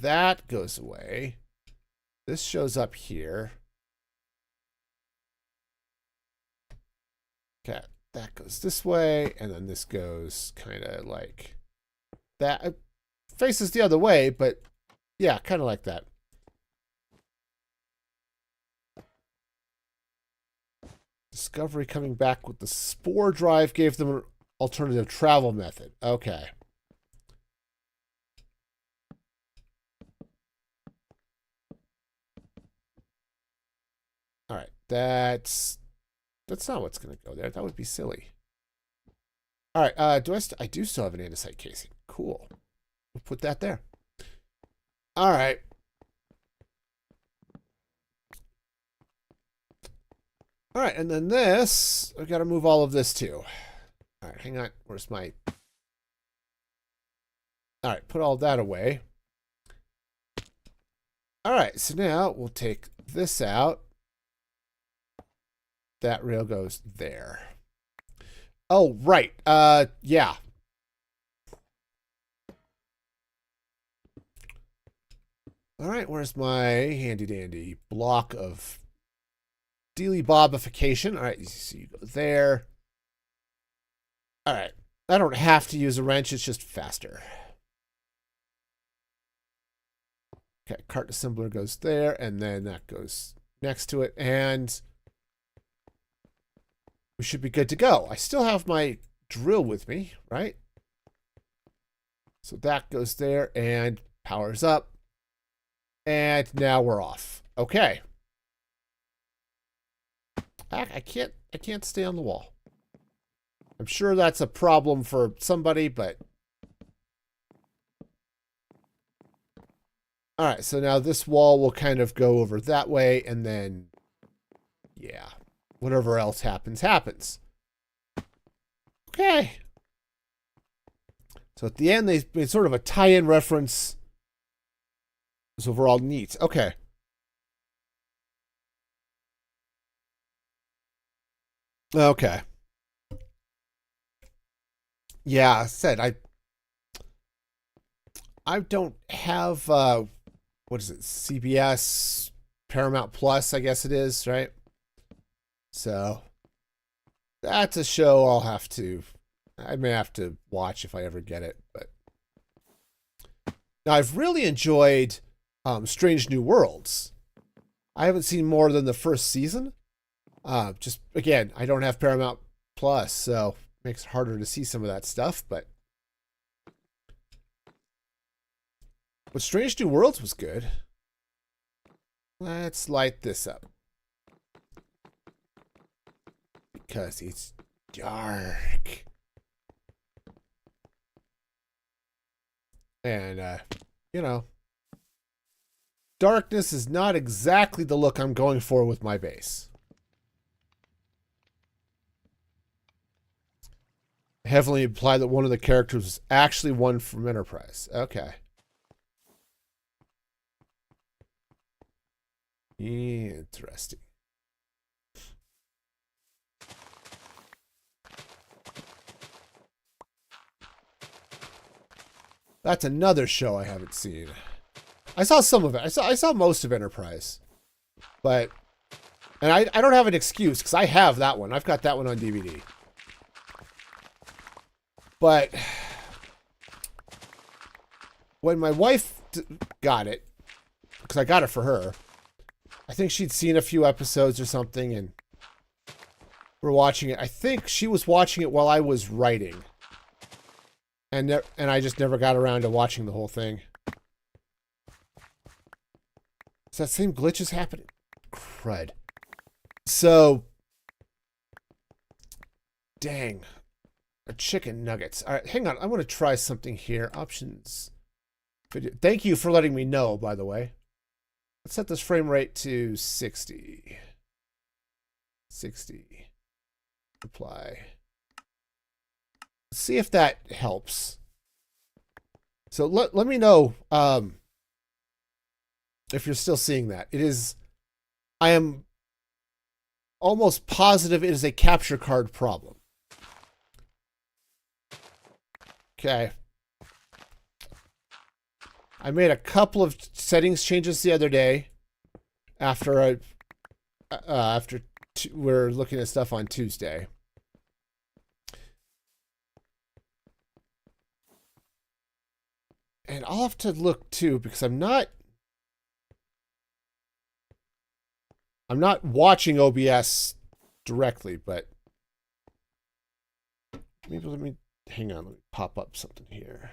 That goes away. This shows up here. Okay, that goes this way, and then this goes kind of like that. It faces the other way, but yeah, kind of like that. Discovery coming back with the spore drive gave them an alternative travel method. Okay. All right, that's not what's going to go there. That would be silly. All right, I do still have an andesite casing. Cool. We'll put that there. All right. All right, and then this, I've got to move all of this too. All right, hang on. Where's my... All right, put all that away. All right, so now we'll take this out. That rail goes there. Oh, right. Yeah. All right, where's my handy dandy block of dealy bobification? All right, so you go there. All right. I don't have to use a wrench, it's just faster. Okay, cart assembler goes there, and then that goes next to it, and we should be good to go. I still have my drill with me, right? So that goes there and powers up. And now we're off. Okay. I can't stay on the wall. I'm sure that's a problem for somebody, but... All right, so now this wall will kind of go over that way, and then... Yeah. Whatever else happens, happens. Okay. So at the end, they made sort of a tie-in reference. It's overall neat. Okay. Okay. Yeah, I said I don't have what is it? CBS Paramount Plus, I guess it is, right? So that's a show I may have to watch if I ever get it. But now I've really enjoyed Strange New Worlds. I haven't seen more than the first season. Just again, I don't have Paramount Plus, so it makes it harder to see some of that stuff. But Strange New Worlds was good. Let's light this up because it's dark. And, darkness is not exactly the look I'm going for with my base. Heavily imply that one of the characters was actually one from Enterprise. Okay. Interesting. That's another show I haven't seen. I saw some of it. I saw most of Enterprise. And I don't have an excuse because I have that one. I've got that one on DVD. But when my wife got it, because I got it for her, I think she'd seen a few episodes or something, and we're watching it. I think she was watching it while I was writing. And I just never got around to watching the whole thing. Is that same glitch is happening? Crud. So, dang. Chicken nuggets. All right, hang on. I want to try something here. Options. Video. Thank you for letting me know, by the way. Let's set this frame rate to 60. 60. Apply. Let's see if that helps. So let me know if you're still seeing that. I am almost positive it is a capture card problem. Okay. I made a couple of settings changes the other day after we're looking at stuff on Tuesday. And I'll have to look too because I'm not watching OBS directly, but maybe hang on, let me pop up something here.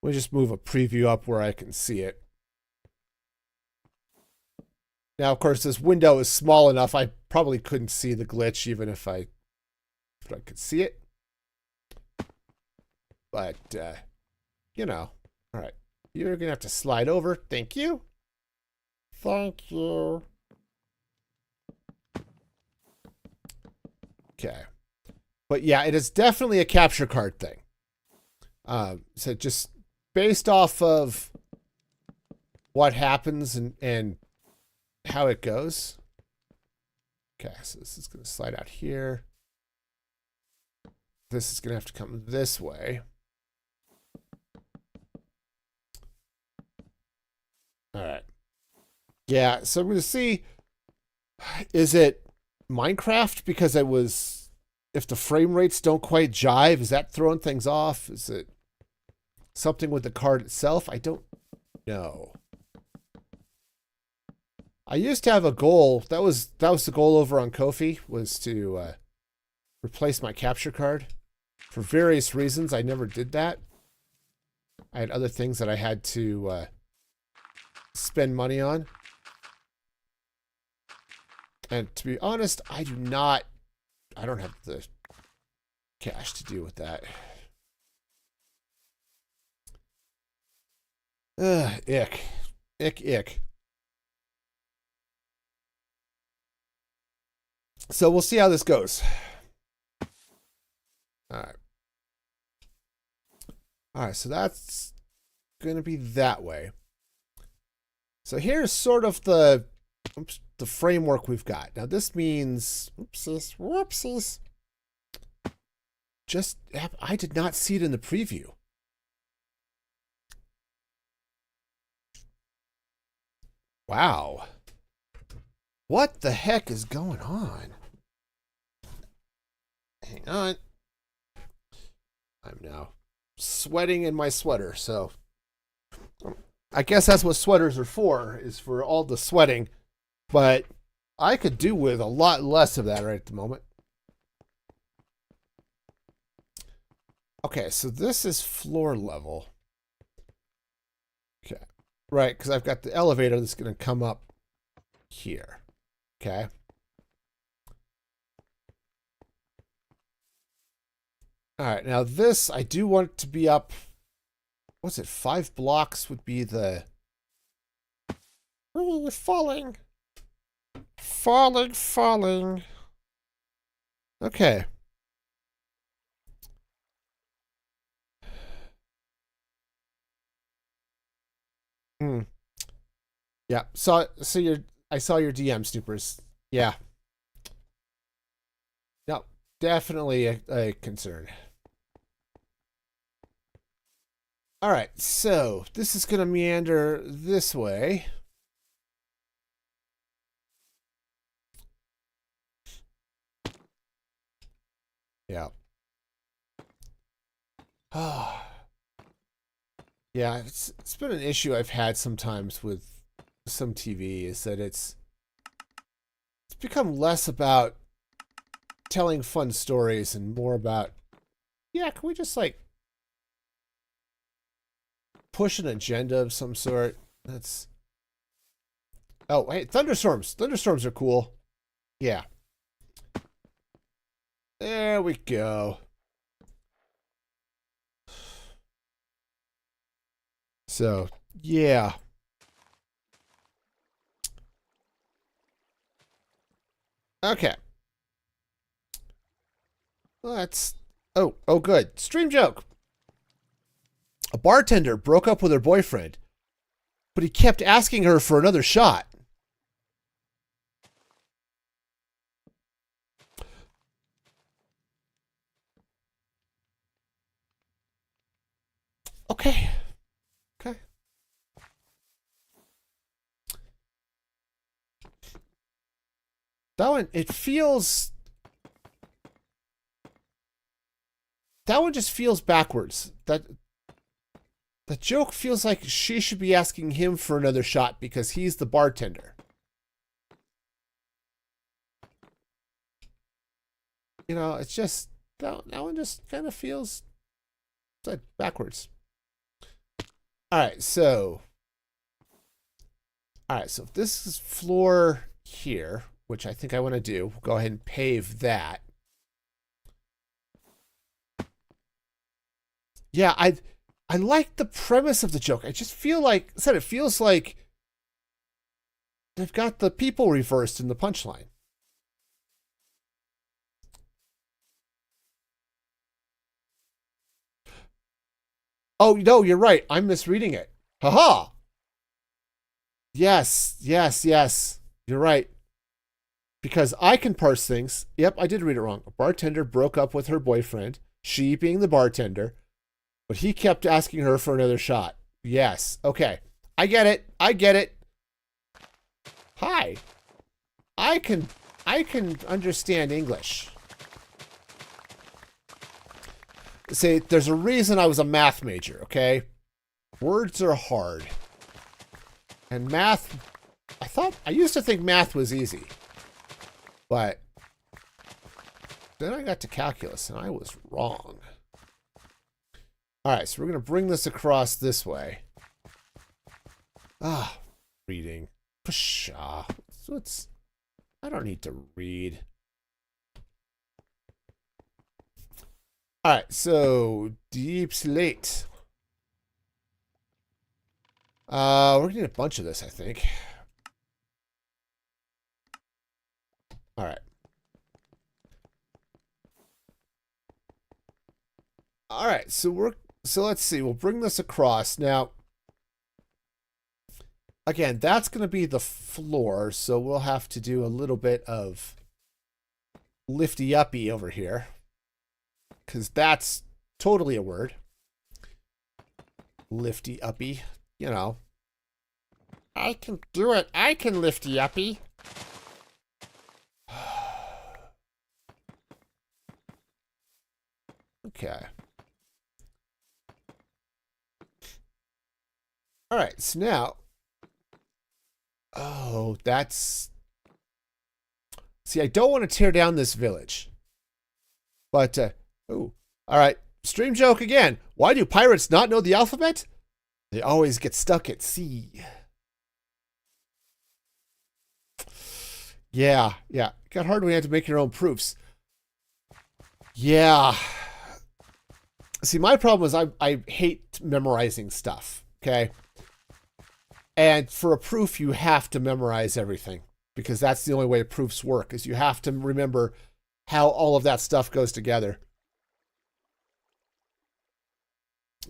Let me just move a preview up where I can see it. Now, of course, this window is small enough, I probably couldn't see the glitch even if I could see it. But, all right. You're going to have to slide over. Thank you. Thank you. Okay. But yeah, it is definitely a capture card thing. So just based off of what happens and how it goes. Okay, so this is going to slide out here. This is going to have to come this way. All right. Yeah, so I'm going to see, is it Minecraft because if the frame rates don't quite jive, is that throwing things off? Is it something with the card itself? I don't know. I used to have a goal. That was the goal over on Ko-fi, was to replace my capture card. For various reasons, I never did that. I had other things that I had to spend money on. And to be honest, I don't have the cash to deal with that. Ick. Ick. So we'll see how this goes. All right. All right, so that's going to be that way. So here's sort of the framework we've got. Now this means, whoopsies. Just, I did not see it in the preview. Wow. What the heck is going on? Hang on. I'm now sweating in my sweater, so I guess that's what sweaters are for, is for all the sweating. But I could do with a lot less of that right at the moment. Okay, so this is floor level. Okay, right, because I've got the elevator that's going to come up here. Okay. All right, now this, I do want it to be up, what's it, 5 blocks would be the... Oh, we're falling. Falling. Okay. Yeah. I saw your DM, Snoopers. Yeah. No, definitely a concern. All right, so this is going to meander this way. Yeah. Yeah, it's been an issue I've had sometimes with some TV, is that it's become less about telling fun stories and more about, yeah, can we just like push an agenda of some sort? That's... Oh, hey, thunderstorms. Thunderstorms are cool. Yeah. There we go. So, yeah. Okay. Let's... Oh, good. Stream joke. A bartender broke up with her boyfriend, but he kept asking her for another shot. Okay. That one, it feels... That one just feels backwards. The joke feels like she should be asking him for another shot because he's the bartender. You know, it's just... That one just kind of feels like backwards. Alright, so if this is floor here, which I think I want to do, we'll go ahead and pave that. Yeah, I like the premise of the joke. I just feel like, I said, it feels like they've got the people reversed in the punchline. Oh, no, you're right. I'm misreading it. Haha. Yes. You're right. Because I can parse things. Yep, I did read it wrong. A bartender broke up with her boyfriend, she being the bartender, but he kept asking her for another shot. Yes. Okay. I get it. Hi. I can understand English. See, there's a reason I was a math major, okay? Words are hard. And math, I used to think math was easy. But then I got to calculus and I was wrong. All right, so we're going to bring this across this way. Reading. Pshaw. So I don't need to read. All right, so deep slate. We're going to need a bunch of this, I think. All right. All right, so we're So let's see. We'll bring this across. Now, again, that's going to be the floor, so we'll have to do a little bit of lifty-uppy over here, because that's totally a word. Lifty-uppy, you know. I can do it. I can lifty-uppy. Okay. All right, so now... Oh, that's... See, I don't want to tear down this village. But, oh, all right. Stream joke again. Why do pirates not know the alphabet? They always get stuck at sea. Yeah. It got hard when you had to make your own proofs. Yeah. See, my problem is I hate memorizing stuff, okay? And for a proof, you have to memorize everything, because that's the only way proofs work, is you have to remember how all of that stuff goes together.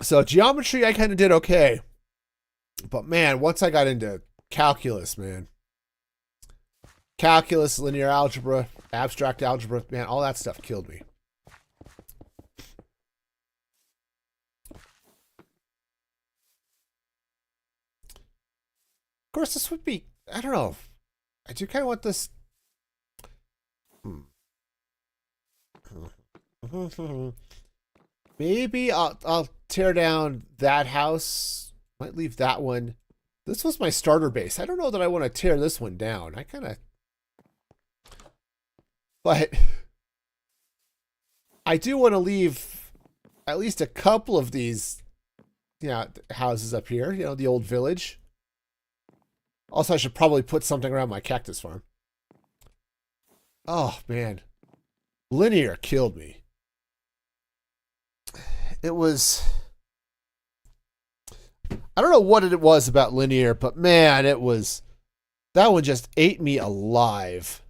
So geometry, I kind of did okay. But man, once I got into calculus, man. Calculus, linear algebra, abstract algebra, man, all that stuff killed me. Of course, this would be, I don't know. I do kind of want this. Maybe I'll tear down that house. Might leave that one. This was my starter base. I don't know that I want to tear this one down. I kind of... But I do want to leave at least a couple of these, houses up here. You know, the old village. Also, I should probably put something around my cactus farm. Oh, man. Linear killed me. It was... I don't know what it was about linear, but man, it was... That one just ate me alive.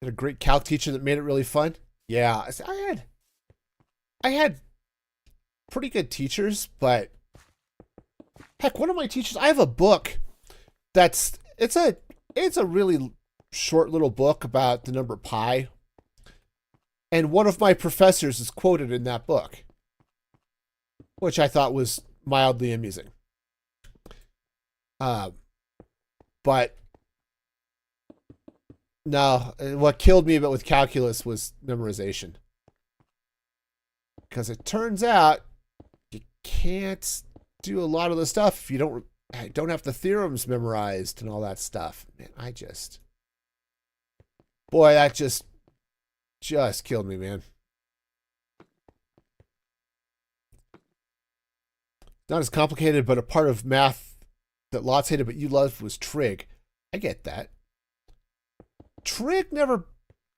Had a great calc teacher that made it really fun. Yeah, I had pretty good teachers, but heck, one of my teachers, I have a book that's it's a really short little book about the number pi. And one of my professors is quoted in that book, which I thought was mildly amusing. But no, what killed me with calculus was memorization. Because it turns out you can't do a lot of the stuff if you don't have the theorems memorized and all that stuff. Man, boy, that just killed me, man. Not as complicated, but a part of math that lots hated but you loved was trig. I get that. Trig never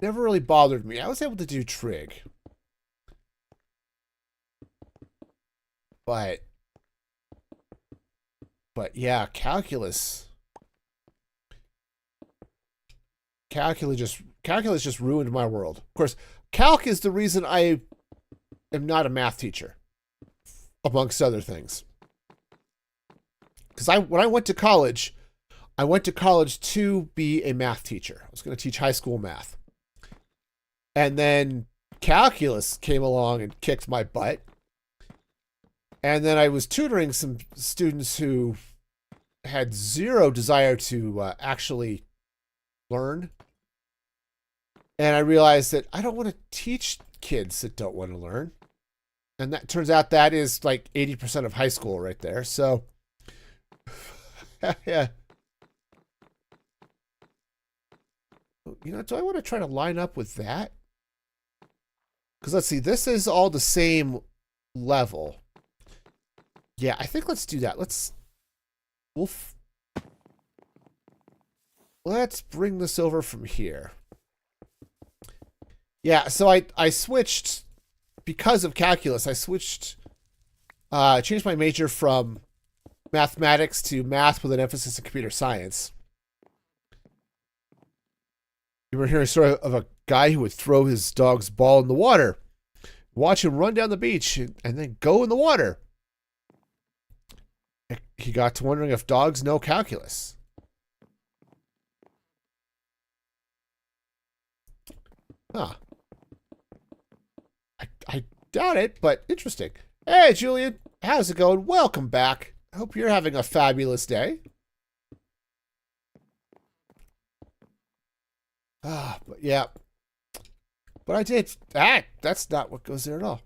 really bothered me. I was able to do trig. But yeah, calculus just ruined my world. Of course, calc is the reason I am not a math teacher, amongst other things. Because when I went to college to be a math teacher. I was going to teach high school math. And then calculus came along and kicked my butt. And then I was tutoring some students who had zero desire to actually learn. And I realized that I don't want to teach kids that don't want to learn. And that turns out that is like 80% of high school right there. So, yeah. Do I want to try to line up with that? Because let's see, this is all the same level. Yeah, I think let's do that. Let's bring this over from here. Yeah, so I switched, because of calculus, changed my major from mathematics to math with an emphasis in computer science. You were hearing a story of a guy who would throw his dog's ball in the water. watch him run down the beach and then go in the water. He got to wondering if dogs know calculus. Huh. I doubt it, but interesting. Hey, Julian. How's it going? Welcome back. I hope you're having a fabulous day. But yeah. But I did. That's not what goes there at all.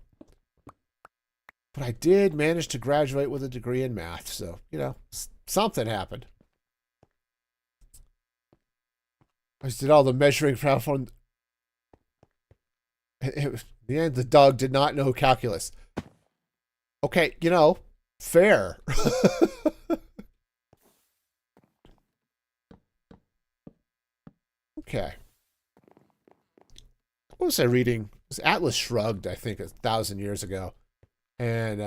But I did manage to graduate with a degree in math. So, you know, something happened. I just did all the measuring from. In the end, the dog did not know calculus. Okay, you know, fair. Okay. What was I reading? It was Atlas Shrugged, I think, 1,000 years ago. And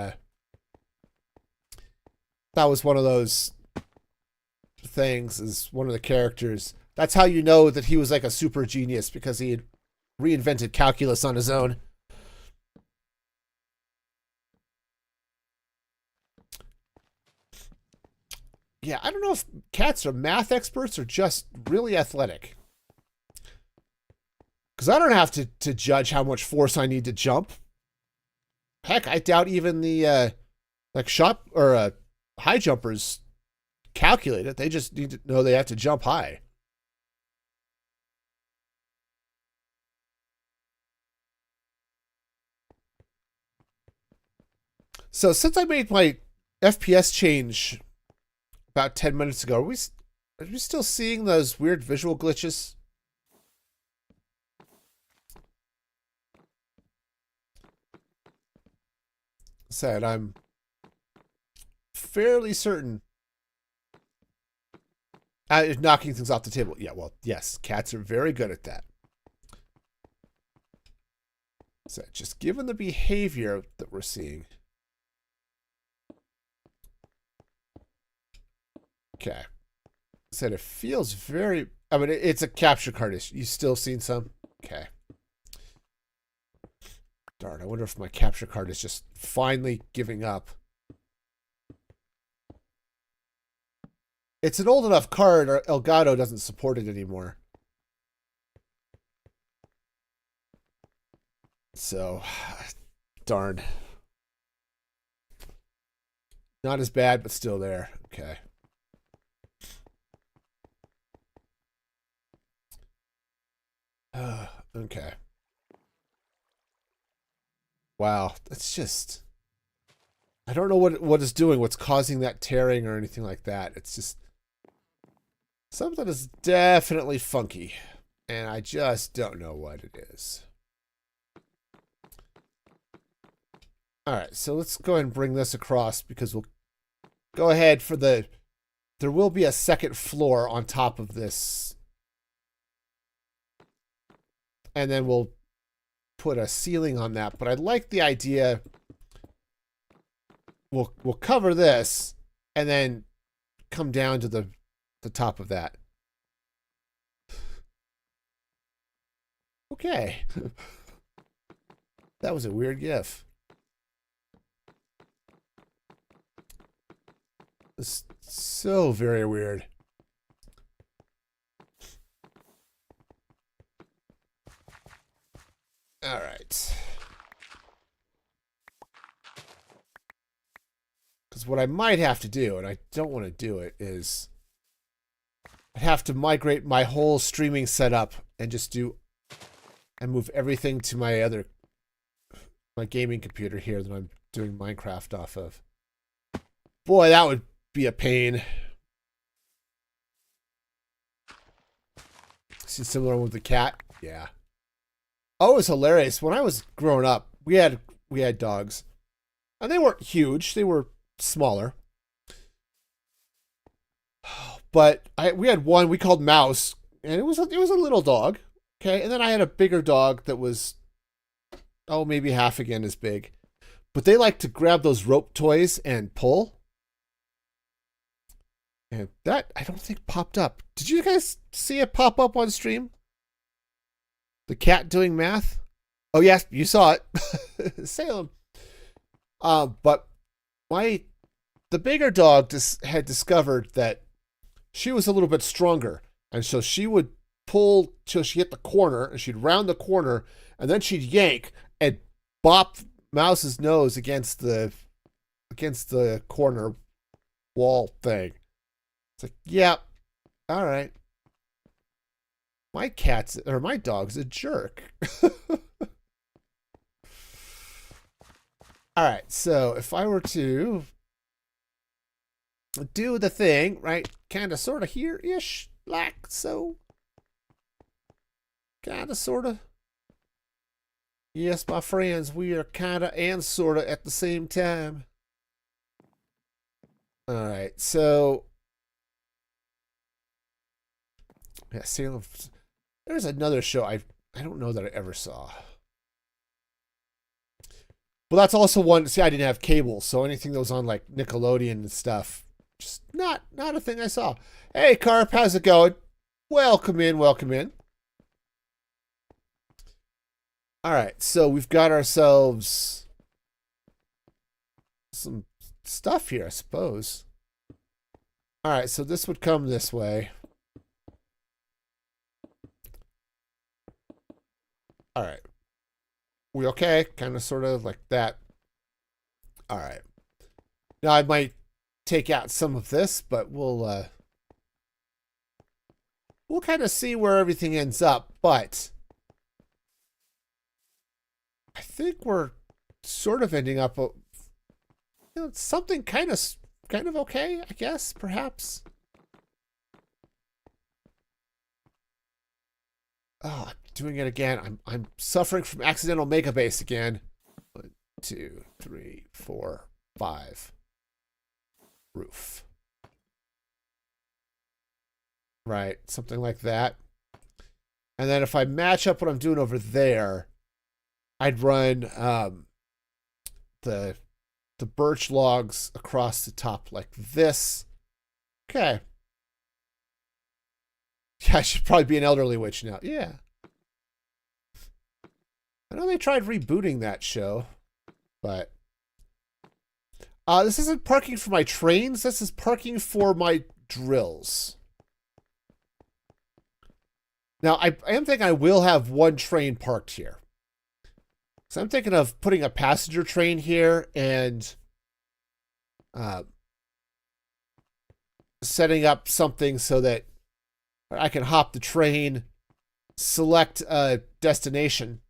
that was one of those things, is one of the characters. That's how you know that he was like a super genius, because he had reinvented calculus on his own. Yeah, I don't know if cats are math experts or just really athletic. Because I don't have to judge how much force I need to jump. Heck, I doubt even the high jumpers calculate it. They just need to know they have to jump high. So since I made my FPS change about 10 minutes ago, are we still seeing those weird visual glitches? Said I'm fairly certain. Knocking things off the table. Yeah, well, yes, cats are very good at that. So just given the behavior that we're seeing. Okay. Said it feels very. I mean, it's a capture card issue. You still seen some? Okay. Darn, I wonder if my capture card is just finally giving up. It's an old enough card, or Elgato doesn't support it anymore. So, darn. Not as bad, but still there. Okay. Okay. Wow, that's just. I don't know what it's doing, what's causing that tearing or anything like that. It's just something is definitely funky, and I just don't know what it is. All right, so let's go ahead and bring this across, because we'll go ahead for the. There will be a second floor on top of this, and then we'll put a ceiling on that. But I like the idea. We'll cover this and then come down to the top of that. Okay. That was a weird GIF. It's so very weird. All right. Because what I might have to do, and I don't want to do it, is I'd have to migrate my whole streaming setup and just do and move everything to my gaming computer here that I'm doing Minecraft off of. Boy, that would be a pain. See a similar one with the cat? Yeah. Oh, it was hilarious. When I was growing up, we had dogs. And they weren't huge. They were smaller. But we had one we called Mouse, and it was a little dog. Okay, and then I had a bigger dog that was maybe half again as big. But they like to grab those rope toys and pull. And that I don't think popped up. Did you guys see it pop up on stream? The cat doing math? Oh yes, you saw it. Salem. But the bigger dog had discovered that she was a little bit stronger. And so she would pull till she hit the corner, and she'd round the corner, and then she'd yank and bop Mouse's nose against the corner wall thing. It's like, yeah, all right. My dog's a jerk. All right, so if I were to do the thing, right, kind of sort of here-ish, like so. Kind of sort of. Yes, my friends, we are kind of and sort of at the same time. All right, so yeah, Salem. There's another show I don't know that I ever saw. Well, that's also one. See, I didn't have cable, so anything that was on like Nickelodeon and stuff, just not a thing I saw. Hey, Carp, how's it going? Welcome in, welcome in. All right, so we've got ourselves some stuff here, I suppose. All right, so this would come this way. All right. We okay? Kind of, sort of like that. All right. Now I might take out some of this, but we'll kind of see where everything ends up. But I think we're sort of ending up, something kind of okay, I guess, perhaps. Oh, I'm doing it again. I'm suffering from accidental mega base again. 1, 2, 3, 4, 5. Roof. Right, something like that. And then if I match up what I'm doing over there, I'd run the birch logs across the top like this. Okay. Yeah, I should probably be an elderly witch now. Yeah. I know they tried rebooting that show, but this isn't parking for my trains. This is parking for my drills. Now, I am thinking I will have one train parked here. So I'm thinking of putting a passenger train here and setting up something so that I can hop the train, select a destination,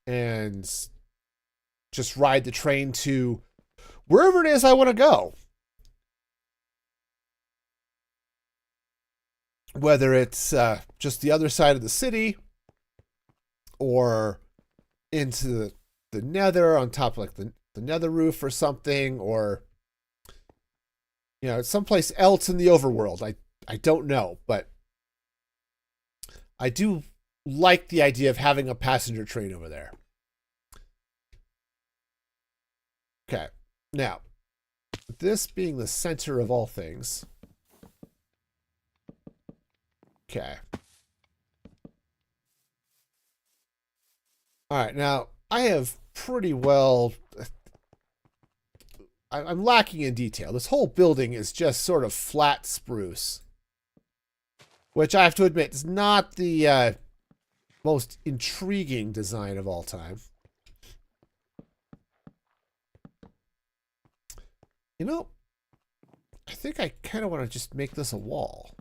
and just ride the train to wherever it is I want to go. Whether it's just the other side of the city or into the nether on top of like the nether roof or something, or someplace else in the overworld. I don't know, but I do like the idea of having a passenger train over there. Okay, now, this being the center of all things. Okay. All right, now, I have pretty well... I'm lacking in detail. This whole building is just sort of flat spruce. Which I have to admit is not the most intriguing design of all time. I think I kind of want to just make this a wall.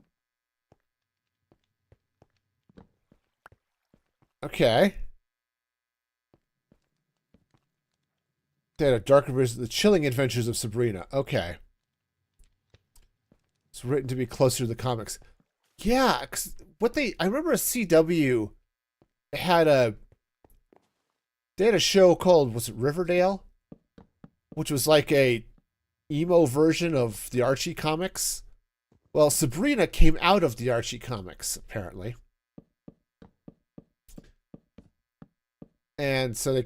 Okay. They had a darker version of the chilling adventures of Sabrina. Okay. It's written to be closer to the comics. Yeah, I remember a CW had a show called, was it Riverdale? Which was like a emo version of the Archie comics. Well, Sabrina came out of the Archie comics, apparently. And so they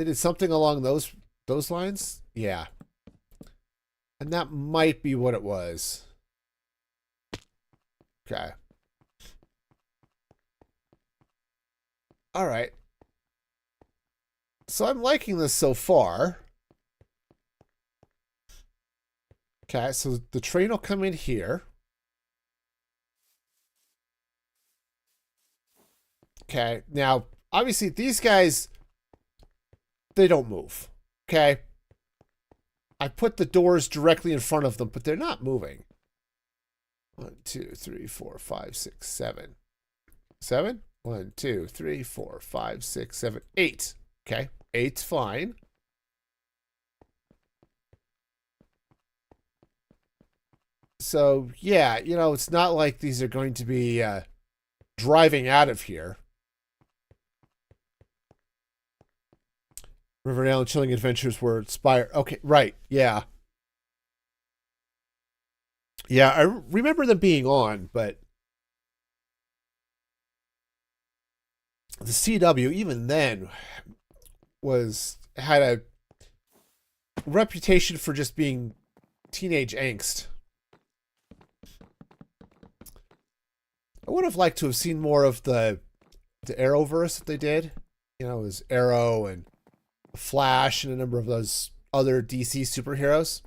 did something along those lines. Yeah. And that might be what it was. Okay. All right. So I'm liking this so far. Okay, so the train will come in here. Okay, now, obviously, these guys, they don't move. Okay? I put the doors directly in front of them, but they're not moving. 1, 2, 3, 4, 5, 6, 7. 7? 1, 2, 3, 4, 5, 6, 7, 8. Okay, 8's fine. So, yeah, you know, it's not like these are going to be driving out of here. Riverdale and Chilling Adventures were inspired. Okay, right, yeah. Yeah, I remember them being on, but the CW, even then, had a reputation for just being teenage angst. I would have liked to have seen more of the Arrowverse that they did. You know, it was Arrow and Flash and a number of those other DC superheroes.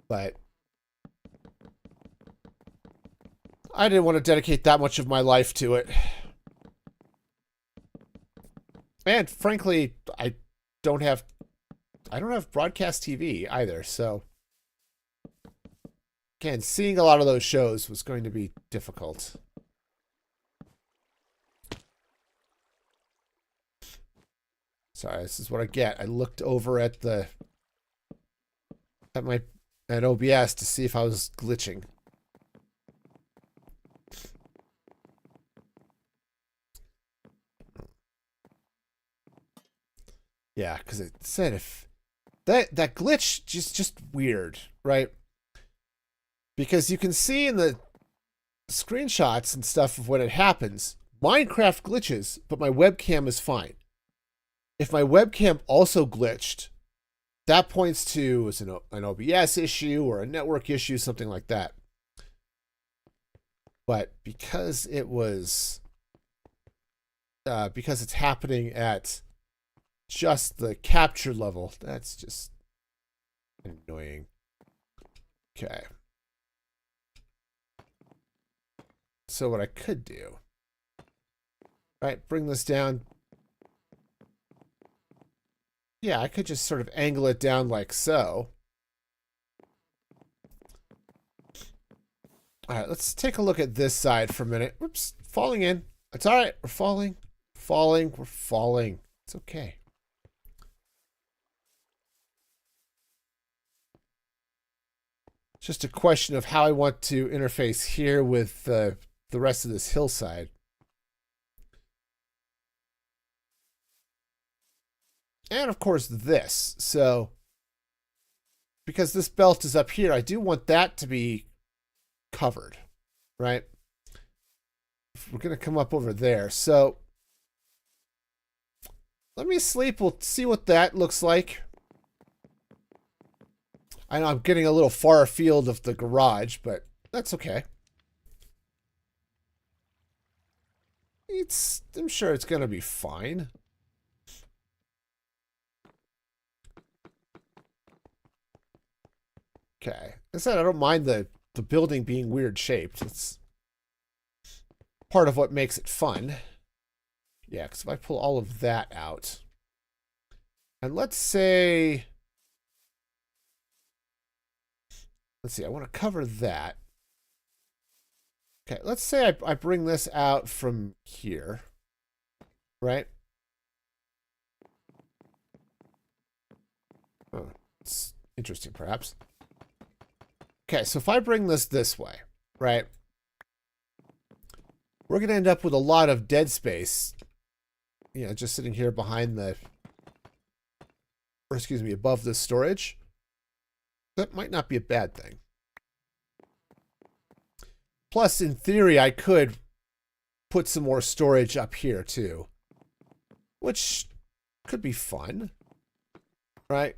But I didn't want to dedicate that much of my life to it. And frankly, I don't have broadcast TV either, so again, seeing a lot of those shows was going to be difficult. Sorry, this is what I get. I looked over at OBS to see if I was glitching. Yeah, because it said if that glitch just weird, right? Because you can see in the screenshots and stuff of when it happens, Minecraft glitches, but my webcam is fine. If my webcam also glitched, that points to an OBS issue or a network issue, something like that. But because it's happening at just the capture level, that's just annoying. Okay. So what I could do, right, bring this down. Yeah, I could just sort of angle it down like so. All right, let's take a look at this side for a minute. Whoops, falling in. It's all right. We're falling. We're falling. It's okay. It's just a question of how I want to interface here with the rest of this hillside. And of course this. So, because this belt is up here, I do want that to be covered, right? We're going to come up over there. So, let me sleep. We'll see what that looks like. I know I'm getting a little far afield of the garage, but that's okay. I'm sure it's going to be fine. Okay. I said I don't mind the building being weird shaped. It's part of what makes it fun. Yeah, because if I pull all of that out, and let's see, I want to cover that. Okay, let's say I bring this out from here, right? Oh, it's interesting, perhaps. Okay, so if I bring this way, right, we're going to end up with a lot of dead space, you know, just sitting here behind above the storage. That might not be a bad thing. Plus, in theory, I could put some more storage up here, too, which could be fun, right?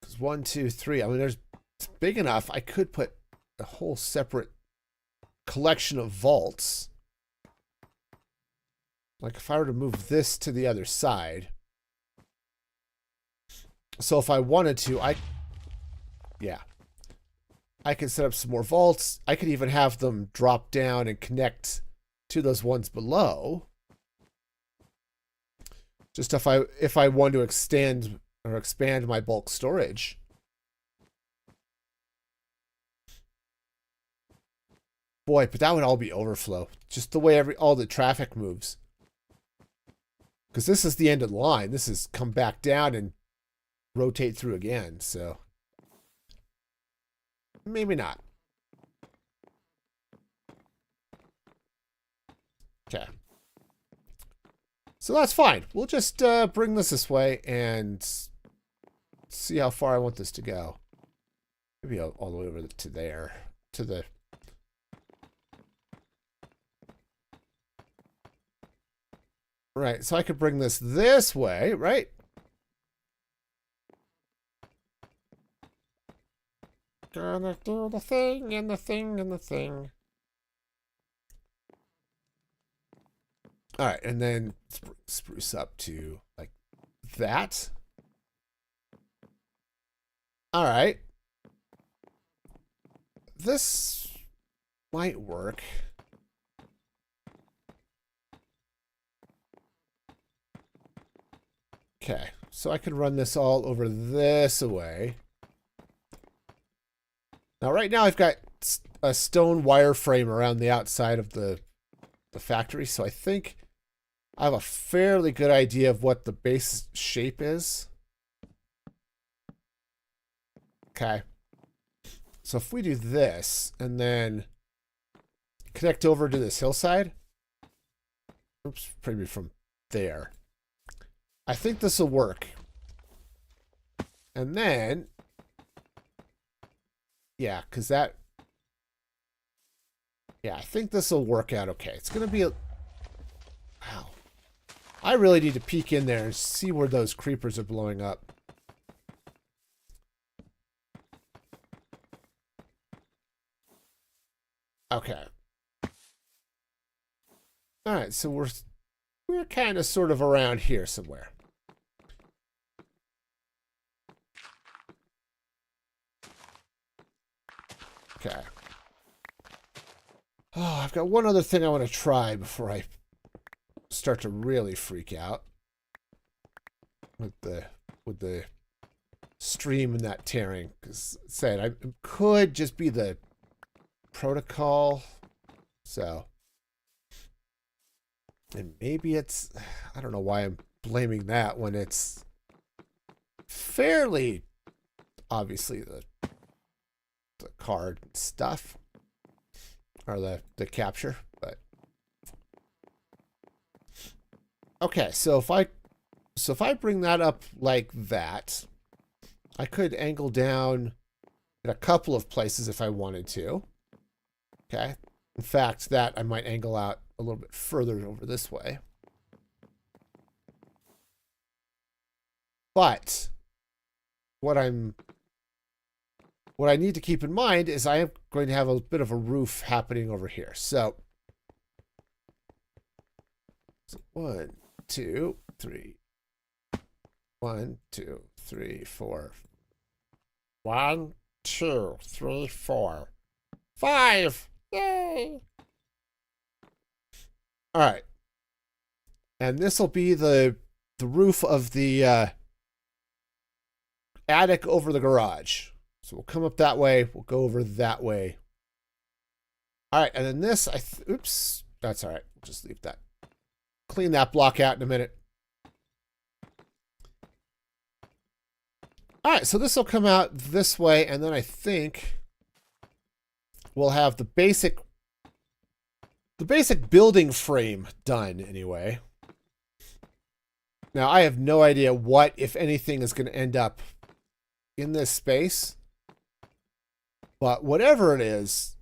Because 1, 2, 3, I mean, it's big enough. I could put a whole separate collection of vaults. Like if I were to move this to the other side. So if I wanted to, yeah. I could set up some more vaults. I could even have them drop down and connect to those ones below. Just if I want to extend or expand my bulk storage. Boy, but that would all be overflow. Just the way all the traffic moves. Because this is the end of the line. This is come back down and rotate through again, so maybe not. Okay. So that's fine. We'll just bring this way and see how far I want this to go. Maybe all the way over to there. To the... Right, so I could bring this way, right? Gonna do the thing and the thing and the thing. All right, and then spruce up to like that. All right. This might work. Okay, so I could run this all over this way. Now, right now I've got a stone wireframe around the outside of the factory, so I think I have a fairly good idea of what the base shape is. Okay. So if we do this and then connect over to this hillside, oops, maybe from there. I think this will work. And then, yeah, because that, yeah, I think this will work out okay. It's going to be a, wow. I really need to peek in there and see where those creepers are blowing up. Okay. All right, so we're kind of sort of around here somewhere. Okay. Oh, I've got one other thing I want to try before I start to really freak out with the stream and that tearing. Because said I could just be the protocol, so and maybe it's, I don't know why I'm blaming that when it's fairly obviously the card stuff or the capture, but okay, so if I bring that up like that, I could angle down in a couple of places if I wanted to. Okay. In fact, that I might angle out a little bit further over this way. But what I need to keep in mind is I am going to have a bit of a roof happening over here. So 1, 2, 3. 1, 2, 3, 4. 1, 2, 3, 4. 5. Yay! All right. And this will be the roof of the attic over the garage. So we'll come up that way. We'll go over that way. All right. And then this, oops, that's all right. We'll just leave that. Clean that block out in a minute. All right. So this will come out this way. And then I think we'll have the basic building frame done anyway. Now, I have no idea what, if anything, is going to end up in this space. But whatever it is,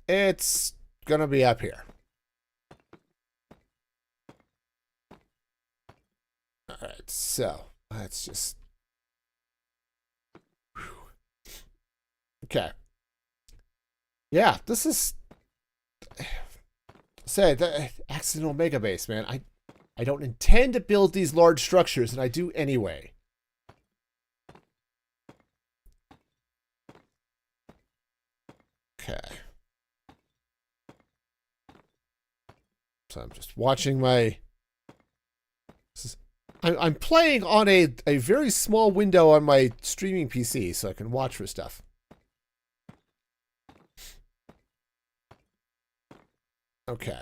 it's going to be up here. All right, so let's just... Whew. Okay. Yeah, this is... Said accidental mega base, man. I don't intend to build these large structures, and I do anyway. Okay. So I'm just watching my... I'm playing on a very small window on my streaming PC, so I can watch for stuff. Okay.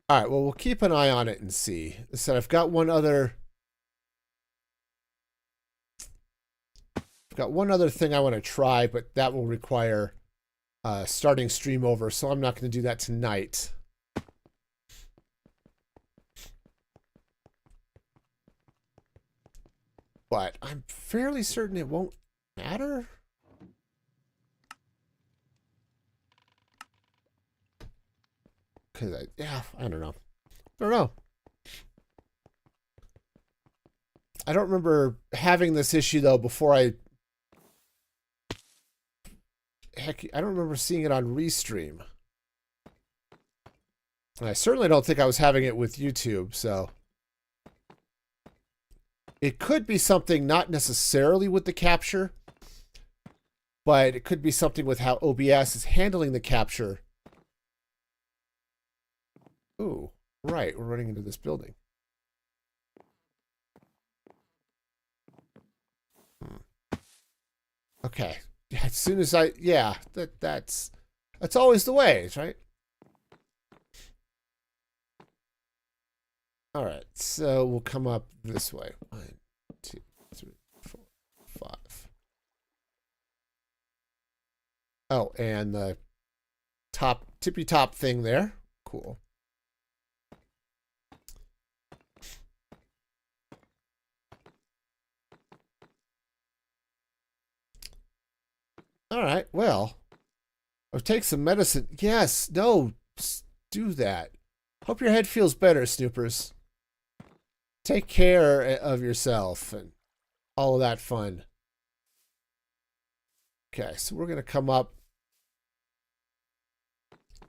All right, well, we'll keep an eye on it and see. So I've got one other... I've got one other thing I want to try, but that will require starting stream over, so I'm not going to do that tonight. But I'm fairly certain it won't matter. Because I don't know. I don't know. I don't remember having this issue, though, before Heck, I don't remember seeing it on Restream. And I certainly don't think I was having it with YouTube, so... It could be something not necessarily with the capture, but it could be something with how OBS is handling the capture. Ooh, right, we're running into this building. Okay, as soon as that's always the way, right? All right, so we'll come up this way. 1, 2, 3, 4, 5. Oh, and the tippy top thing there. Cool. All right, well, I'll take some medicine. Yes, no, do that. Hope your head feels better, Snoopers. Take care of yourself and all of that fun. Okay, so we're going to come up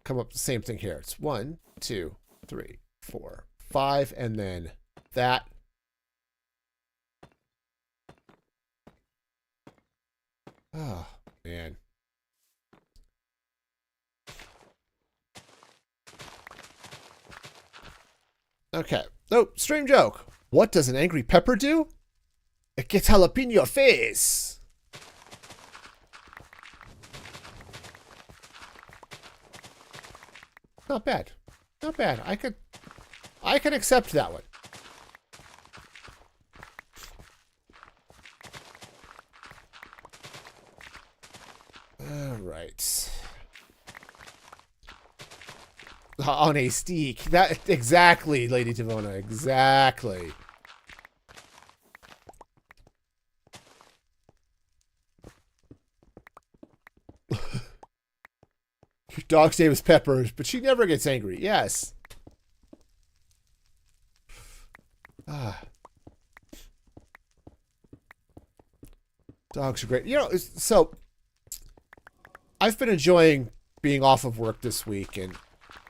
the same thing here. It's 1, 2, 3, 4, 5, and then that. Oh, man. Okay. Oh, stream joke. What does an angry pepper do? It gets jalapeno your face. Not bad. Not bad. I could accept that one. All right. On a steak. That exactly, Lady Devona. Exactly. Your dog's name is Peppers, but she never gets angry. Yes. Ah. Dogs are great. You know, so I've been enjoying being off of work this week, and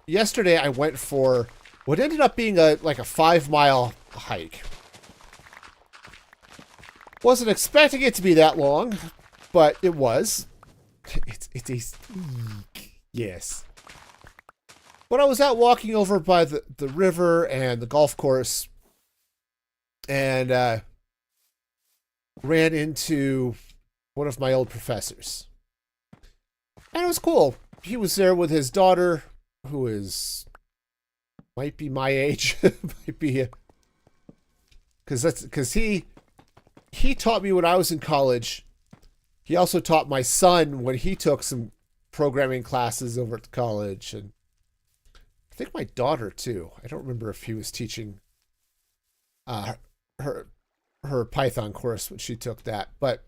yesterday I went for what ended up being like a 5-mile hike. Wasn't expecting it to be that long, but it was. It's a yes. But I was out walking over by the river and the golf course, and ran into one of my old professors. And it was cool. He was there with his daughter, who might be my age, might be, because he taught me when I was in college. He also taught my son when he took some programming classes over at college, and I think my daughter too. I don't remember if he was teaching her Python course when she took that, but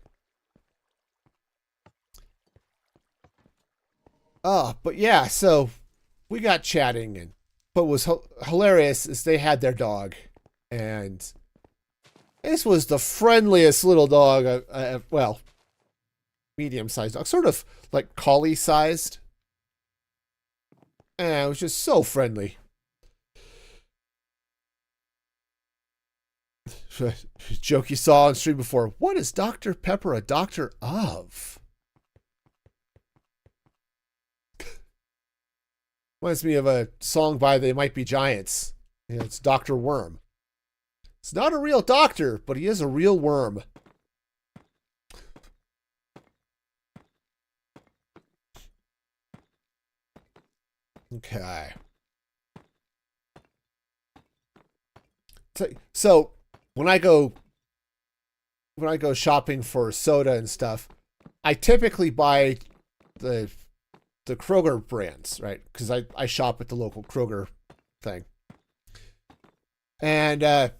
yeah, so we got chatting, and what was hilarious is they had their dog, and this was the friendliest little dog, well, medium-sized dog, sort of like collie-sized. And it was just so friendly. Joke you saw on stream before. What is Dr. Pepper a doctor of? Reminds me of a song by They Might Be Giants. Yeah, it's Dr. Worm. It's not a real doctor, but he is a real worm. Okay. So when I go shopping for soda and stuff, I typically buy the Kroger brands, right? Because I shop at the local Kroger thing. And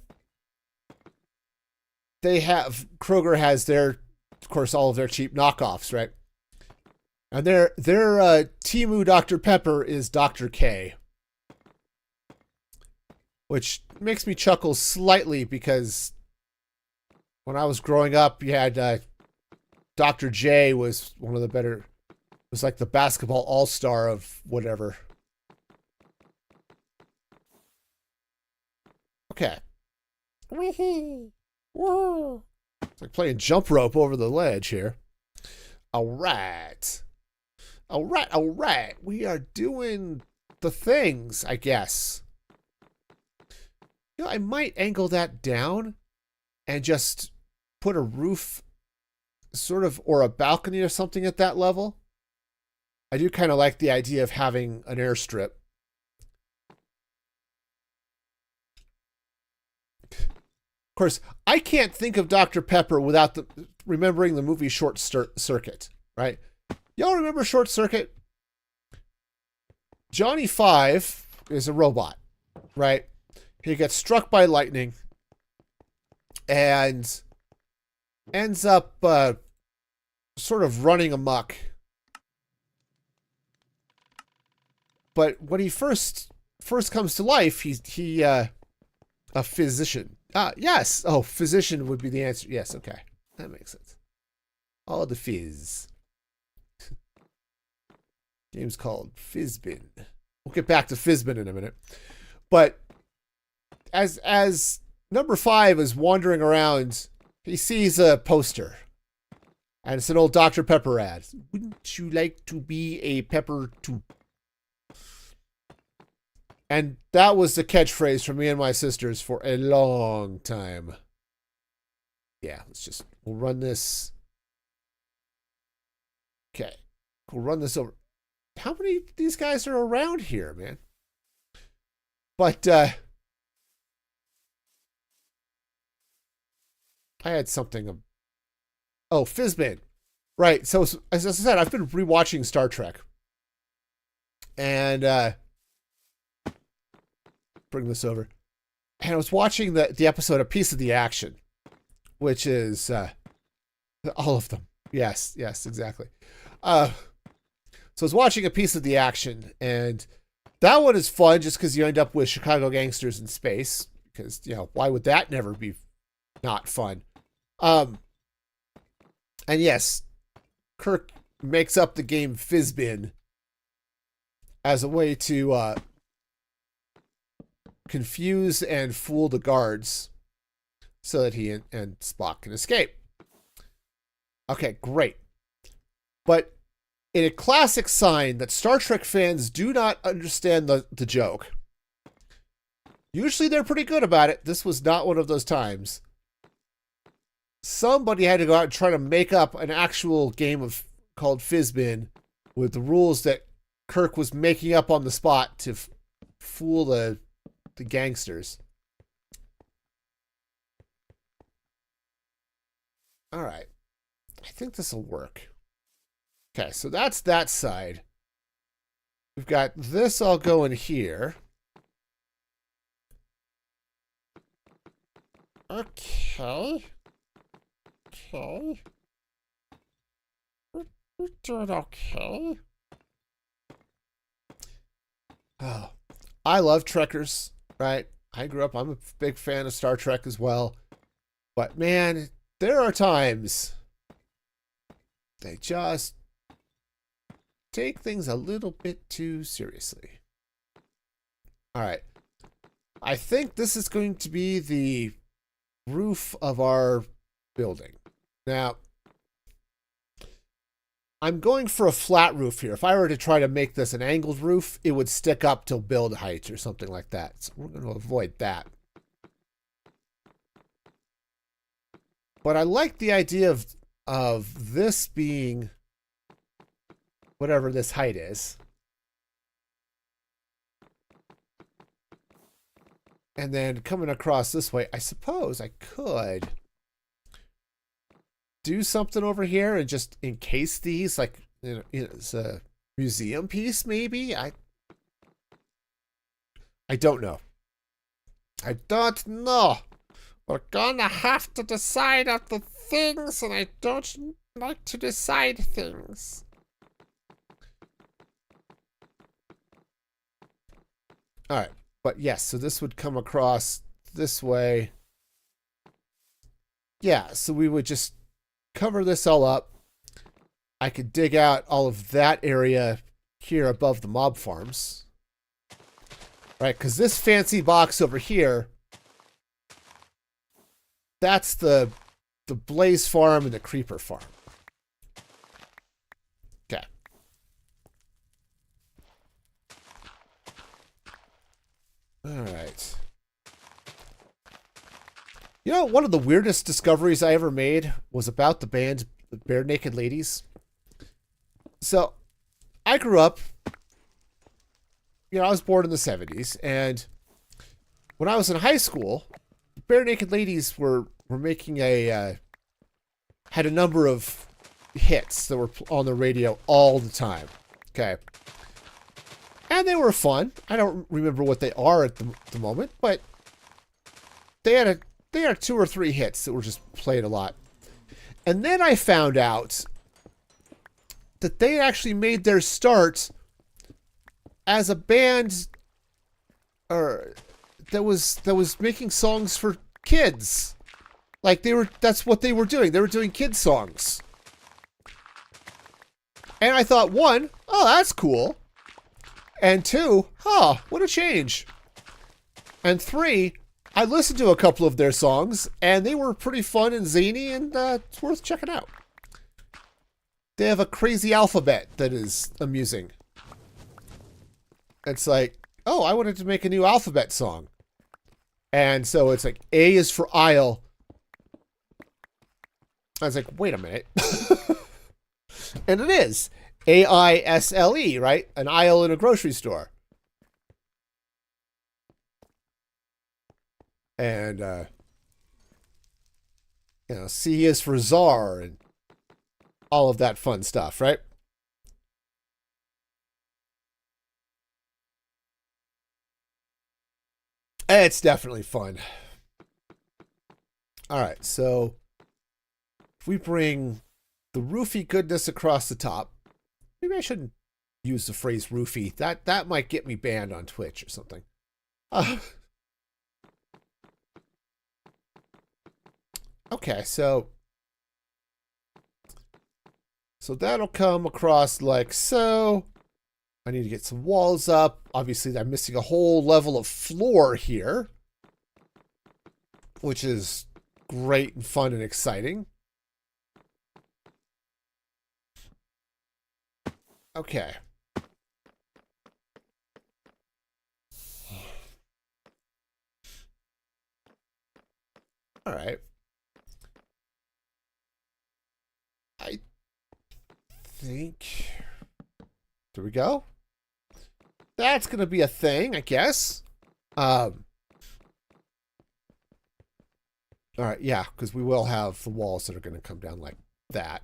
Kroger has their, of course, all of their cheap knockoffs, right? And their Temu Dr. Pepper is Dr. K. Which makes me chuckle slightly because when I was growing up, you had Dr. J was one of the better, was like the basketball all-star of whatever. Okay. Woo. It's like playing jump rope over the ledge here. All right. All right, all right. We are doing the things, I guess. You know, I might angle that down and just put a roof sort of, or a balcony or something at that level. I do kind of like the idea of having an airstrip. Of course, I can't think of Dr. Pepper without remembering the movie Short Circuit, right? Y'all remember Short Circuit? Johnny Five is a robot, right? He gets struck by lightning and ends up sort of running amok. But when he first comes to life, he a physician. Yes. Oh, physician would be the answer. Yes. Okay, that makes sense. Oh, the fizz. Game's called Fizbin. We'll get back to Fizbin in a minute. But as number 5 is wandering around, he sees a poster. And it's an old Dr. Pepper ad. Wouldn't you like to be a pepper too? And that was the catchphrase for me and my sisters for a long time. Yeah, we'll run this. Okay. We'll run this over. How many of these guys are around here, man? But I had something. Oh, Fizbin. Right. So as I said, I've been rewatching Star Trek. And bring this over. And I was watching the episode A Piece of the Action, which is all of them. Yes, exactly. So I was watching A Piece of the Action, and that one is fun just because you end up with Chicago gangsters in space. Because, you know, why would that never be not fun? And yes, Kirk makes up the game Fizbin as a way to confuse and fool the guards so that he and Spock can escape. Okay, great. But in a classic sign that Star Trek fans do not understand the joke. Usually they're pretty good about it. This was not one of those times. Somebody had to go out and try to make up an actual game called Fizbin with the rules that Kirk was making up on the spot to fool the gangsters. All right. I think this will work. Okay, so that's that side. We've got this all going here. Okay. We're doing okay. Oh, I love Trekkers, right? I'm a big fan of Star Trek as well. But man, there are times they just take things a little bit too seriously. All right. I think this is going to be the roof of our building. Now, I'm going for a flat roof here. If I were to try to make this an angled roof, it would stick up to build height or something like that. So we're going to avoid that. But I like the idea of this being whatever this height is. And then coming across this way, I suppose I could do something over here and just encase these, like, you know, it's a museum piece, maybe? I don't know. I don't know. We're gonna have to decide on the things, and I don't like to decide things. All right, but yes, so this would come across this way. Yeah, so we would just cover this all up. I could dig out all of that area here above the mob farms. Right, because this fancy box over here, that's the Blaze farm and the Creeper farm. Okay. All right. You know, one of the weirdest discoveries I ever made was about the band Bare Naked Ladies. So, I grew up, you know, I was born in the 70s, and when I was in high school, Bare Naked Ladies were making had a number of hits that were on the radio all the time. Okay. And they were fun. I don't remember what they are at the moment, but they had 2 or 3 hits that were just played a lot. And then I found out that they actually made their start as a band that was making songs for kids. Like that's what they were doing. They were doing kids songs. And I thought, 1, oh, that's cool. And 2, what a change. And 3, I listened to a couple of their songs, and they were pretty fun and zany, and it's worth checking out. They have a crazy alphabet that is amusing. It's like, oh, I wanted to make a new alphabet song. And so it's like, A is for aisle. I was like, wait a minute. And it is. AISLE, right? An aisle in a grocery store. And, you know, C is for czar and all of that fun stuff, right? It's definitely fun. All right, so if we bring the roofy goodness across the top, maybe I shouldn't use the phrase roofy. That might get me banned on Twitch or something. Okay, so that'll come across like so. I need to get some walls up. Obviously, I'm missing a whole level of floor here, which is great and fun and exciting. Okay. All right. I think... There we go. That's going to be a thing, I guess. All right, yeah, because we will have the walls that are going to come down like that.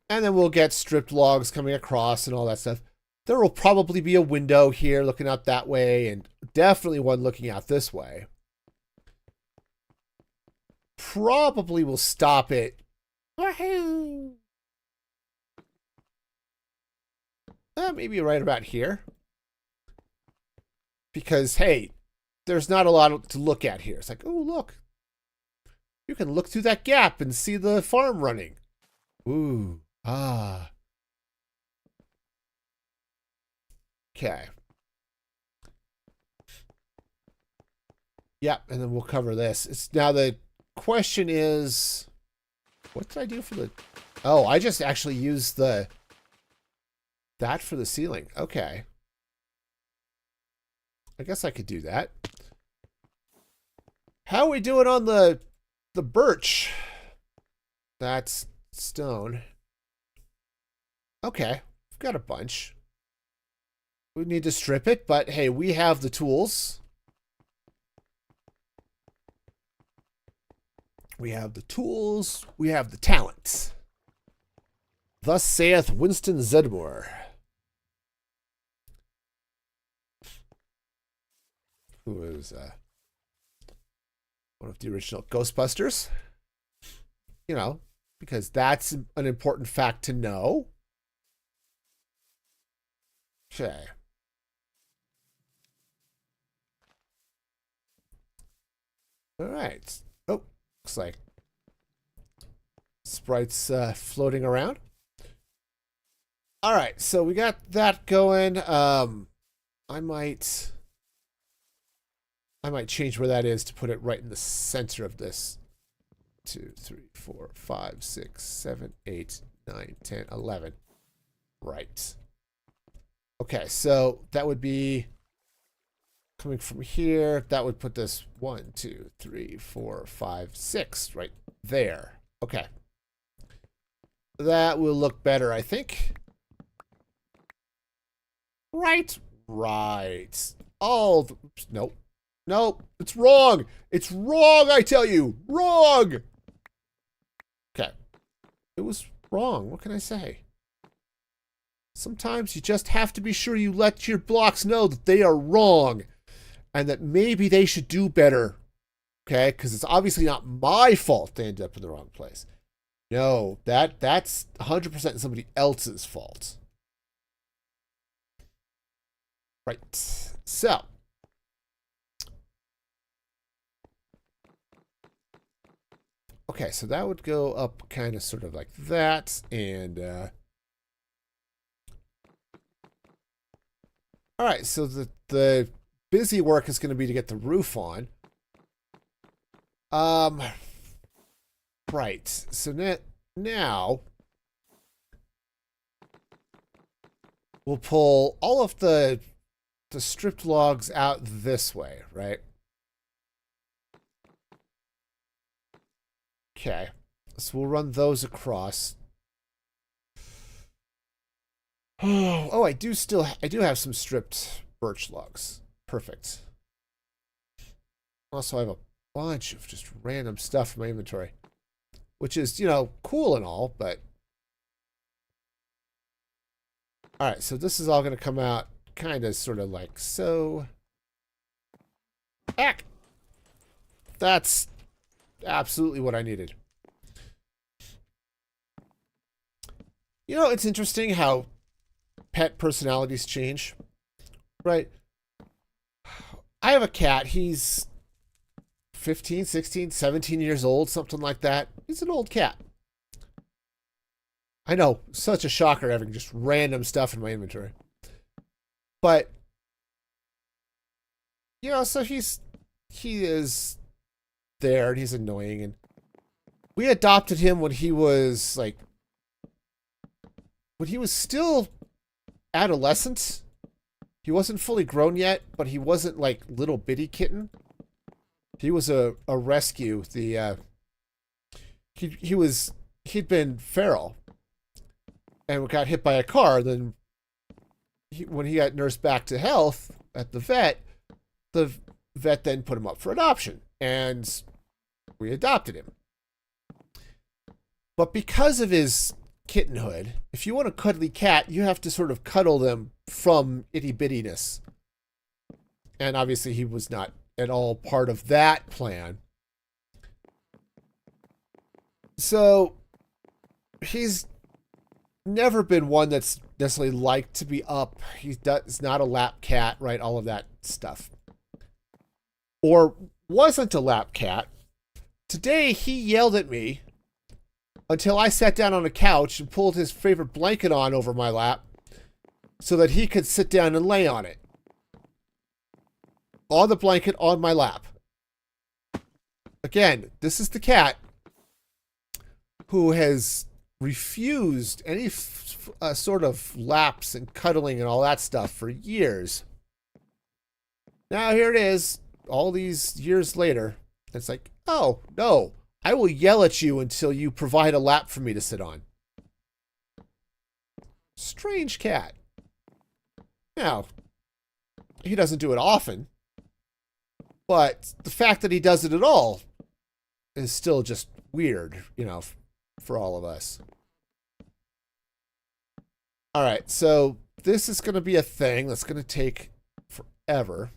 And then we'll get stripped logs coming across and all that stuff. There will probably be a window here looking out that way, and definitely one looking out this way. Probably will stop it. Woohoo! Maybe right about here. Because, hey, there's not a lot to look at here. It's like, oh, look. You can look through that gap and see the farm running. Ooh. Ah. Okay. Yep, and then we'll cover this. It's now the question is, what did I do for the? Oh, I just actually used that for the ceiling. Okay. I guess I could do that. How are we doing on the birch? That's stone. Okay, we've got a bunch. We need to strip it, but hey, we have the tools. We have the tools. We have the talent. Thus saith Winston Zedmore. Who was one of the original Ghostbusters. You know, because that's an important fact to know. Okay. All right. Oh, looks like sprites floating around. All right, so we got that going. I might change where that is to put it right in the center of this. 2, 3, 4, 5, 6, 7, 8, 9, 10, 11. Right. Okay, so that would be coming from here. That would put this 1, 2, 3, 4, 5, 6 right there. Okay. That will look better, I think. Right. Oh, nope. Nope. It's wrong. It's wrong, I tell you. Wrong. Okay. It was wrong. What can I say? Sometimes you just have to be sure you let your blocks know that they are wrong and that maybe they should do better. Okay? Because it's obviously not my fault they ended up in the wrong place. No, that's 100% somebody else's fault. Right. So. Okay, so that would go up kind of sort of like that. And, all right, so the busy work is going to be to get the roof on. Right. So now we'll pull all of the stripped logs out this way, right? Okay. So we'll run those across. Oh, I do have some stripped birch logs. Perfect. Also, I have a bunch of just random stuff in my inventory, which is, you know, cool and all, but all right, so this is all going to come out kind of sort of like so. Heck! That's absolutely what I needed. You know, it's interesting how pet personalities change, right? I have a cat. He's 15, 16, 17 years old, something like that. He's an old cat. I know, such a shocker having just random stuff in my inventory. But, you know, so he is there and he's annoying. And we adopted him when he was still adolescent. He wasn't fully grown yet, but he wasn't like little bitty kitten. He was a rescue. He'd been feral and got hit by a car. Then when he got nursed back to health at the vet then put him up for adoption, and we adopted him. But because of his kittenhood, if you want a cuddly cat, you have to sort of cuddle them from itty-bittiness. And obviously he was not at all part of that plan. So he's never been one that's necessarily liked to be up. He's not a lap cat, right? All of that stuff. Or wasn't a lap cat. Today he yelled at me until I sat down on a couch and pulled his favorite blanket on over my lap so that he could sit down and lay on it. On the blanket on my lap. again, this is the cat who has refused any sort of laps and cuddling and all that stuff for years. Now here it is, all these years later. It's like, oh, no, I will yell at you until you provide a lap for me to sit on. Strange cat. Now, he doesn't do it often, but the fact that he does it at all is still just weird, you know, for all of us. All right, so this is going to be a thing that's going to take forever.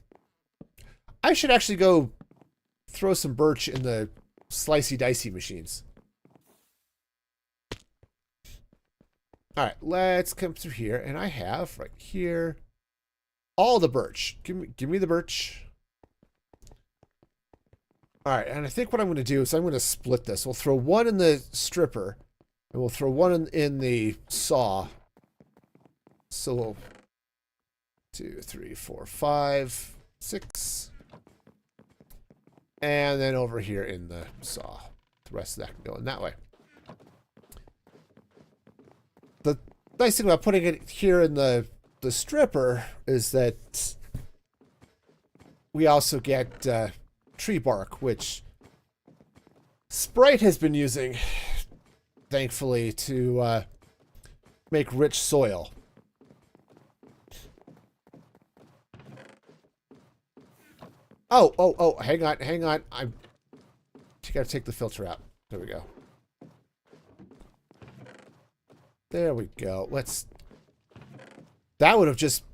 I should actually go throw some birch in the slicey dicey machines. All right, let's come through here, and I have right here all the birch. Give me the birch. All right, and I think what I'm going to do is I'm going to split this. We'll throw one in the stripper, and we'll throw one in the saw. So we'll 2, 3, 4, 5, 6. And then over here in the saw. The rest of that can go in that way. The nice thing about putting it here in the stripper is that we also get tree bark, which Sprite has been using, thankfully, to make rich soil. Oh, hang on. I gotta take the filter out. There we go. There we go. That would have just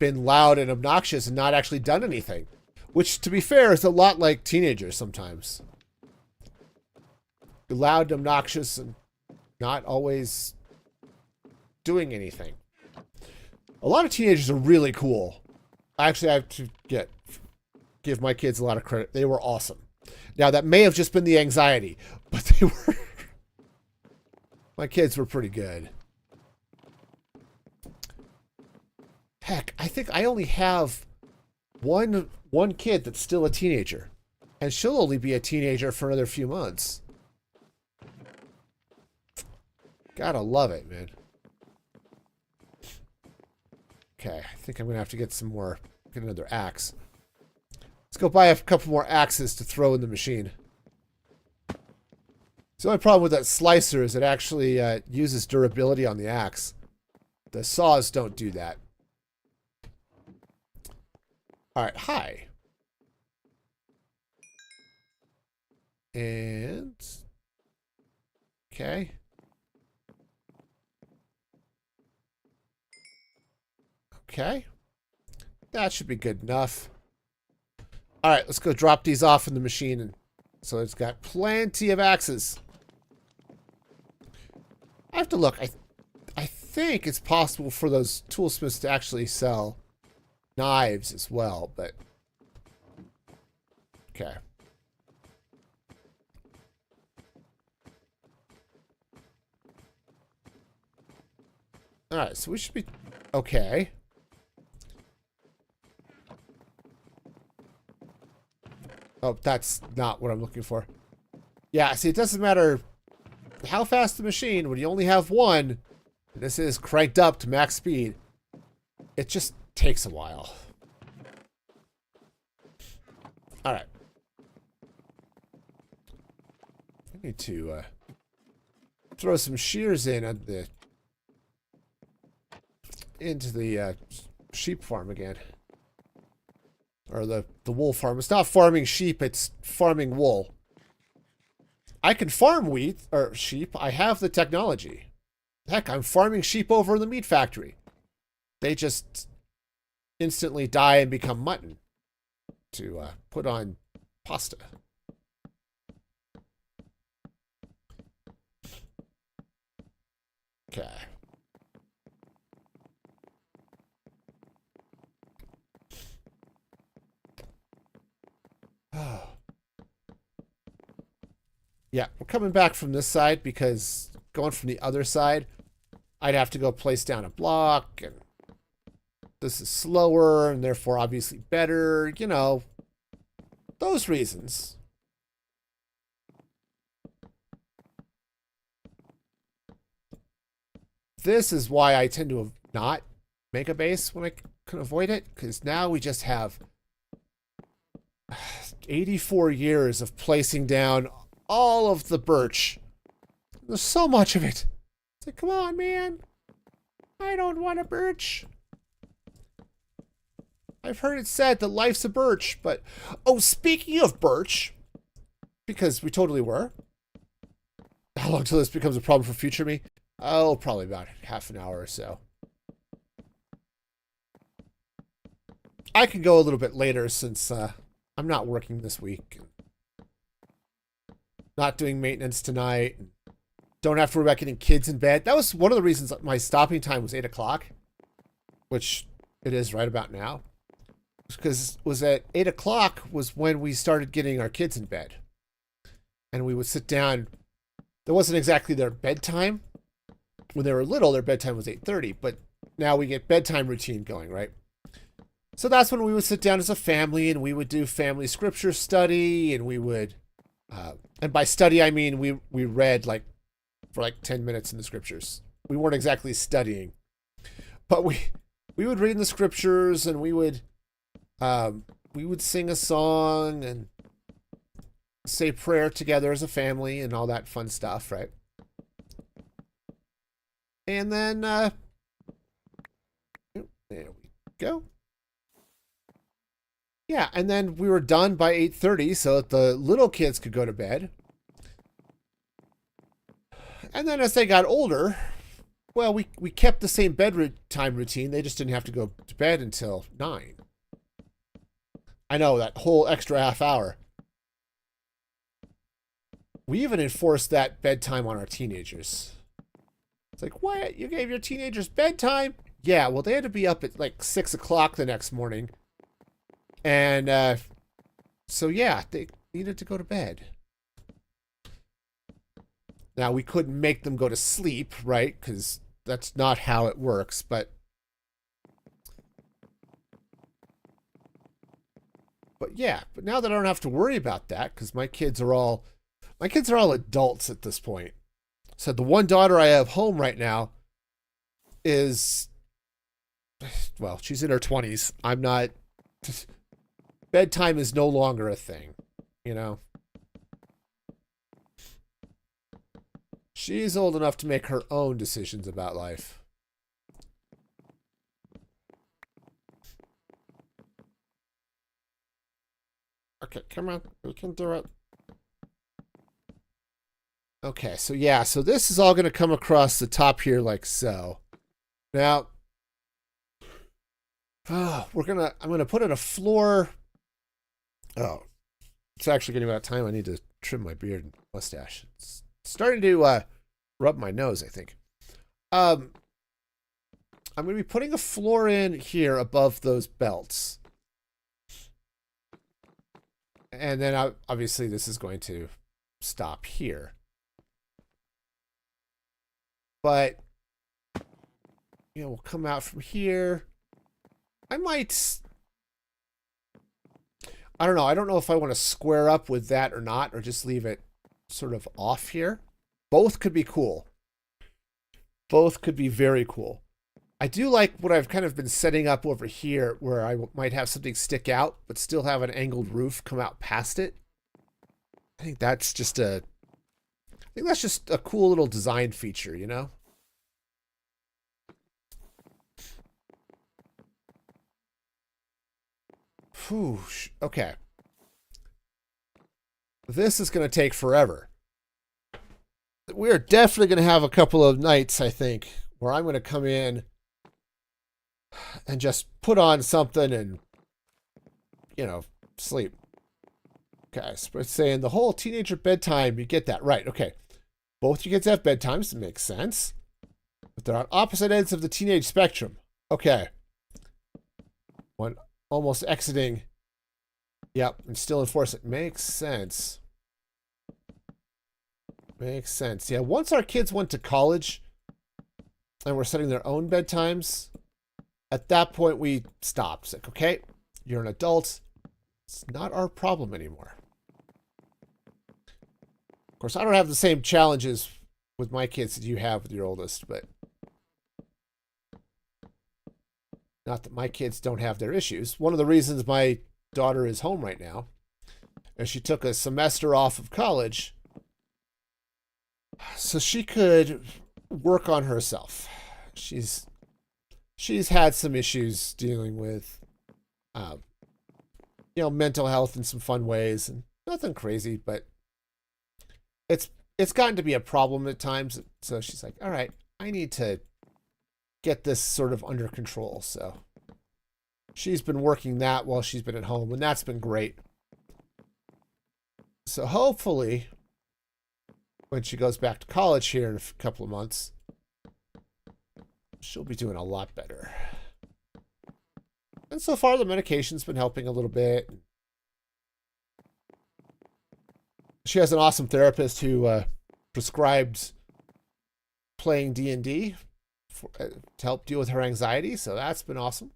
been loud and obnoxious and not actually done anything. Which, to be fair, is a lot like teenagers sometimes. Loud and obnoxious and not always doing anything. A lot of teenagers are really cool. Actually, I have to give my kids a lot of credit. They were awesome. Now, that may have just been the anxiety, but they were... My kids were pretty good. Heck, I think I only have one kid that's still a teenager. And she'll only be a teenager for another few months. Gotta love it, man. Okay, I think I'm gonna have to get another axe. Let's go buy a couple more axes to throw in the machine. The only problem with that slicer is it actually uses durability on the axe. The saws don't do that. All right, hi. And... okay. Okay. That should be good enough. All right, let's go drop these off in the machine. And so it's got plenty of axes. I have to look. I think it's possible for those toolsmiths to actually sell knives as well, but... okay. All right, so we should be... okay. Oh, that's not what I'm looking for. Yeah, see, it doesn't matter how fast the machine, when you only have one, and this is cranked up to max speed, it just takes a while. All right. I need to throw some shears in at into the sheep farm again. Or the wool farm. It's not farming sheep, it's farming wool. I can farm wheat or sheep. I have the technology. Heck, I'm farming sheep over in the meat factory. They just instantly die and become mutton to put on pasta. Okay. Yeah, we're coming back from this side because going from the other side, I'd have to go place down a block, and this is slower and therefore obviously better, you know, those reasons. this is why I tend to not make a base when I can avoid it, because now we just have 84 years of placing down all of the birch. There's so much of it. It's like, come on, man. I don't want a birch. I've heard it said that life's a birch, but... Oh, speaking of birch, because we totally were. How long till this becomes a problem for future me? Oh, probably about half an hour or so. I can go a little bit later since I'm not working this week. Not doing maintenance tonight. Don't have to worry about getting kids in bed. That was one of the reasons my stopping time was 8 o'clock, which it is right about now. Because it was at 8 o'clock was when we started getting our kids in bed. And we would sit down. There wasn't exactly their bedtime. When they were little, their bedtime was 8:30, but now we get bedtime routine going, right? So that's when we would sit down as a family and we would do family scripture study, and we would, and by study I mean we read for 10 minutes in the scriptures. We weren't exactly studying, but we would read in the scriptures, and we would sing a song and say prayer together as a family and all that fun stuff, right? And then, there we go. Yeah, and then we were done by 8:30 so that the little kids could go to bed. And then as they got older, well, we kept the same bedtime routine. They just didn't have to go to bed until 9. I know, that whole extra half hour. We even enforced that bedtime on our teenagers. It's like, what? You gave your teenagers bedtime? Yeah, well, they had to be up at 6 o'clock the next morning. And so, yeah, they needed to go to bed. Now, we couldn't make them go to sleep, right? Because that's not how it works. But yeah, but now that I don't have to worry about that, because my kids are all adults at this point. So the one daughter I have home right now is, well, she's in her 20s. I'm not, bedtime is no longer a thing, you know? She's old enough to make her own decisions about life. Okay, come on, we can do it. Okay, so yeah, so this is all going to come across the top here like so. Now, I'm going to put in a floor. Oh, it's actually getting about time. I need to trim my beard and mustache. It's starting to rub my nose, I think. I'm going to be putting a floor in here above those belts. And then obviously this is going to stop here. But, we'll come out from here. I don't know. I don't know if I want to square up with that or not, or just leave it sort of off here. Both could be cool. Both could be very cool. I do like what I've kind of been setting up over here, where I might have something stick out, but still have an angled roof come out past it. I think that's just a cool little design feature, you know? Whew, okay. This is going to take forever. We're definitely going to have a couple of nights, I think, where I'm going to come in and just put on something and, sleep. Okay, so it's saying the whole teenager bedtime, you get that. Right, okay. Both your kids have bedtimes, it makes sense. But they're on opposite ends of the teenage spectrum. Okay. One almost exiting. Yep, and still enforce it. Makes sense. Makes sense. Yeah, once our kids went to college and were setting their own bedtimes, at that point we stopped. It's like, okay, you're an adult. It's not our problem anymore. Of course, I don't have the same challenges with my kids that you have with your oldest, but Not that my kids don't have their issues. One of the reasons my daughter is home right now is she took a semester off of college so she could work on herself. She's had some issues dealing with, mental health in some fun ways, and nothing crazy, but it's gotten to be a problem at times. So she's like, all right, I need to get this sort of under control. So she's been working that while she's been at home, and that's been great. So hopefully when she goes back to college here in a couple of months, she'll be doing a lot better. And so far the medication's been helping a little bit. She has an awesome therapist who prescribed playing D&D to help deal with her anxiety, so that's been awesome.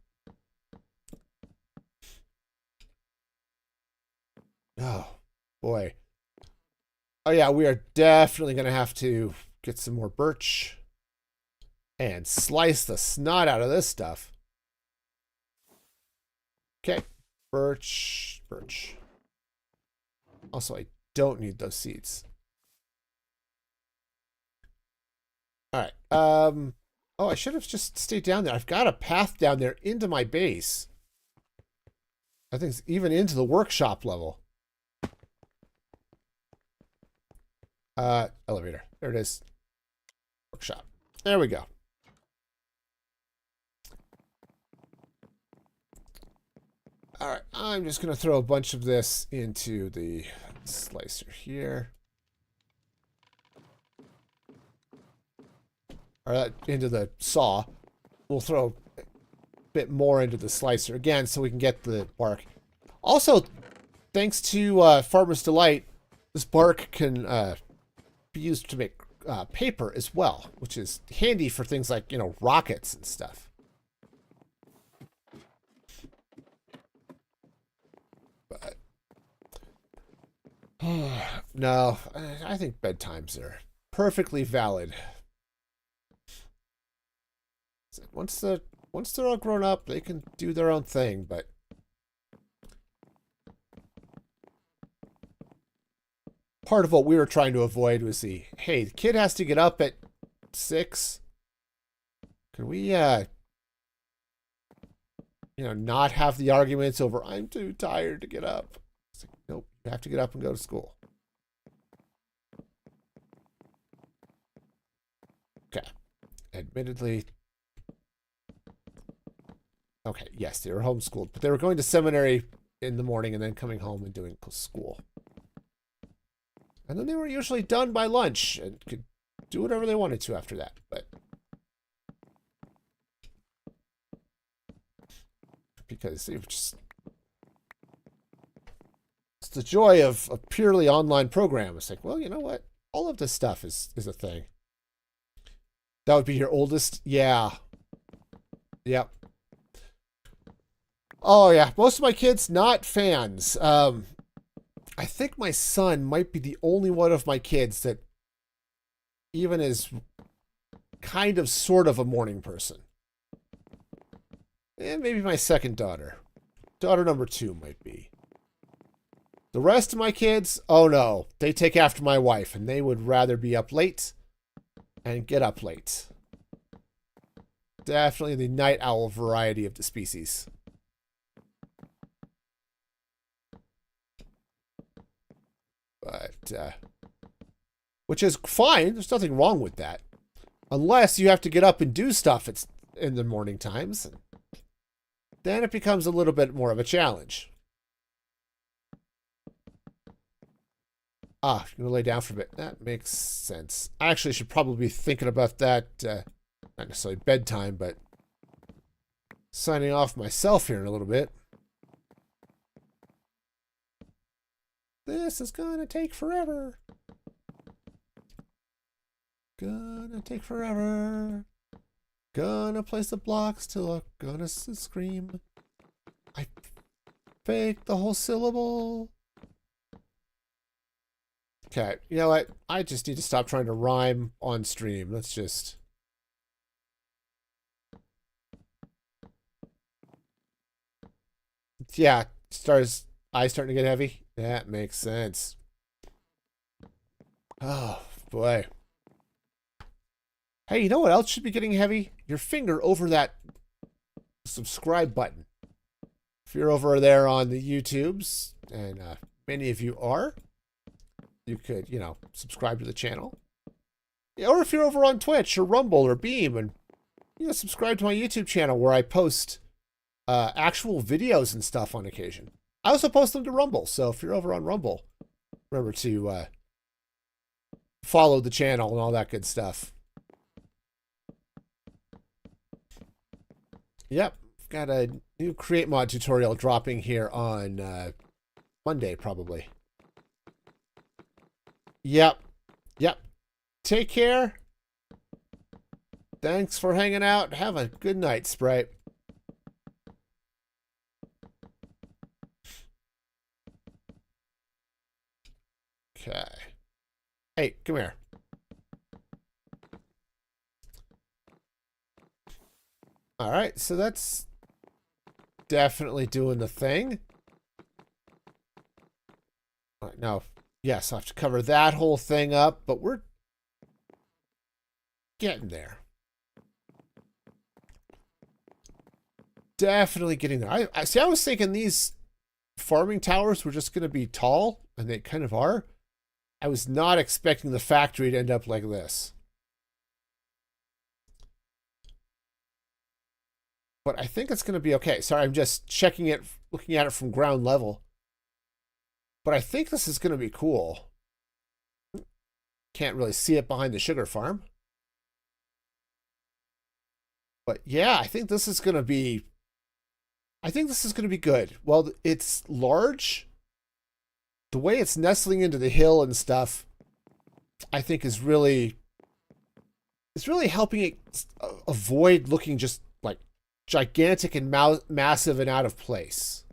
Oh, boy. Oh, yeah, we are definitely going to have to get some more birch and slice the snot out of this stuff. Okay, birch. Also, I don't need those seeds. All right. Oh, I should have just stayed down there. I've got a path down there into my base. I think it's even into the workshop level. Elevator. There it is. Workshop. There we go. All right, I'm just going to throw a bunch of this into the slicer here. Or into the saw. We'll throw a bit more into the slicer again so we can get the bark. Also, thanks to Farmer's Delight, this bark can be used to make paper as well, which is handy for things like, rockets and stuff. But no, I think bedtimes are perfectly valid. Once they're all grown up, they can do their own thing, but part of what we were trying to avoid was hey, the kid has to get up at 6. Can we, not have the arguments over, I'm too tired to get up. It's like, nope, you have to get up and go to school. Okay. Admittedly, okay, yes, they were homeschooled, but they were going to seminary in the morning and then coming home and doing school. And then they were usually done by lunch and could do whatever they wanted to after that. But because they were just, it's the joy of a purely online program. It's like, well, you know what? All of this stuff is a thing. That would be your oldest? Yeah. Yep. Oh, yeah. Most of my kids, not fans. I think my son might be the only one of my kids that even is kind of sort of a morning person. And maybe my second daughter. Daughter number 2 might be. The rest of my kids, oh no, they take after my wife, and they would rather be up late and get up late. Definitely the night owl variety of the species. But, which is fine. There's nothing wrong with that. Unless you have to get up and do stuff in the morning times. Then it becomes a little bit more of a challenge. Ah, you're going to lay down for a bit. That makes sense. I actually should probably be thinking about that, not necessarily bedtime, but signing off myself here in a little bit. This is going to take forever. Gonna take forever. Gonna place the blocks till I'm gonna scream. I faked the whole syllable. Okay, you know what? I just need to stop trying to rhyme on stream. Let's just... Yeah, eyes starting to get heavy. That makes sense. Oh, boy. Hey, you know what else should be getting heavy? Your finger over that subscribe button. If you're over there on the YouTubes, and many of you are, you could, subscribe to the channel. Or if you're over on Twitch or Rumble or Beam, and subscribe to my YouTube channel where I post actual videos and stuff on occasion. I also post them to Rumble, so if you're over on Rumble, remember to follow the channel and all that good stuff. Yep, got a new Create Mod tutorial dropping here on Monday, probably. Yep. Take care. Thanks for hanging out. Have a good night, Sprite. Okay. Hey, come here. All right, so that's definitely doing the thing. All right, now, yes, I have to cover that whole thing up, but we're getting there. Definitely getting there. I see. I was thinking these farming towers were just going to be tall, and they kind of are. I was not expecting the factory to end up like this. But I think it's going to be okay. Sorry, I'm just checking it, looking at it from ground level. But I think this is going to be cool. Can't really see it behind the sugar farm. But yeah, I think this is going to be good. Well, it's large. The way it's nestling into the hill and stuff, I think is really helping it avoid looking just like gigantic and massive and out of place.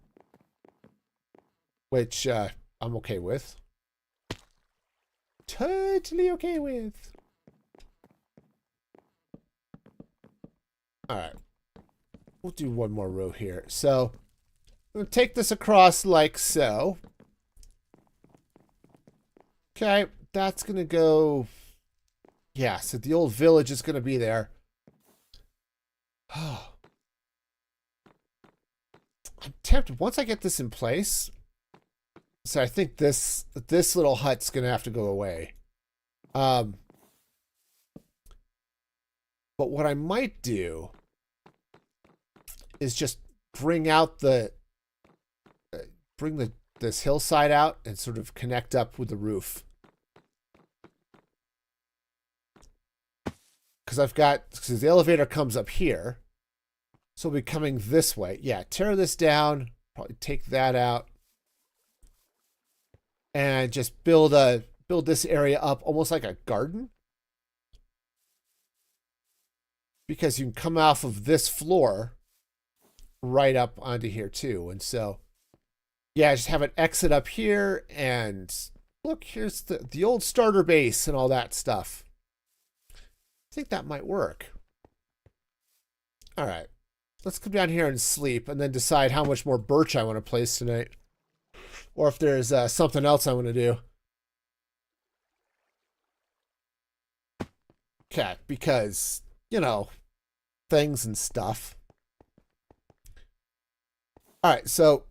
Which I'm okay with. Totally okay with. All right. We'll do one more row here. So I'm going to take this across like so. Okay, that's going to go... Yeah, so the old village is going to be there. I'm tempted. Once I get this in place... So I think this little hut's going to have to go away. But what I might do is just bring out this hillside out and sort of connect up with the roof. Because the elevator comes up here. So it'll be coming this way. Yeah, tear this down, probably take that out. And just build this area up almost like a garden. Because you can come off of this floor right up onto here too. And so, yeah, just have an exit up here. And look, here's the old starter base and all that stuff. I think that might work. All right. Let's come down here and sleep and then decide how much more birch I want to place tonight. Or if there's something else I want to do. Okay, because, things and stuff. All right, so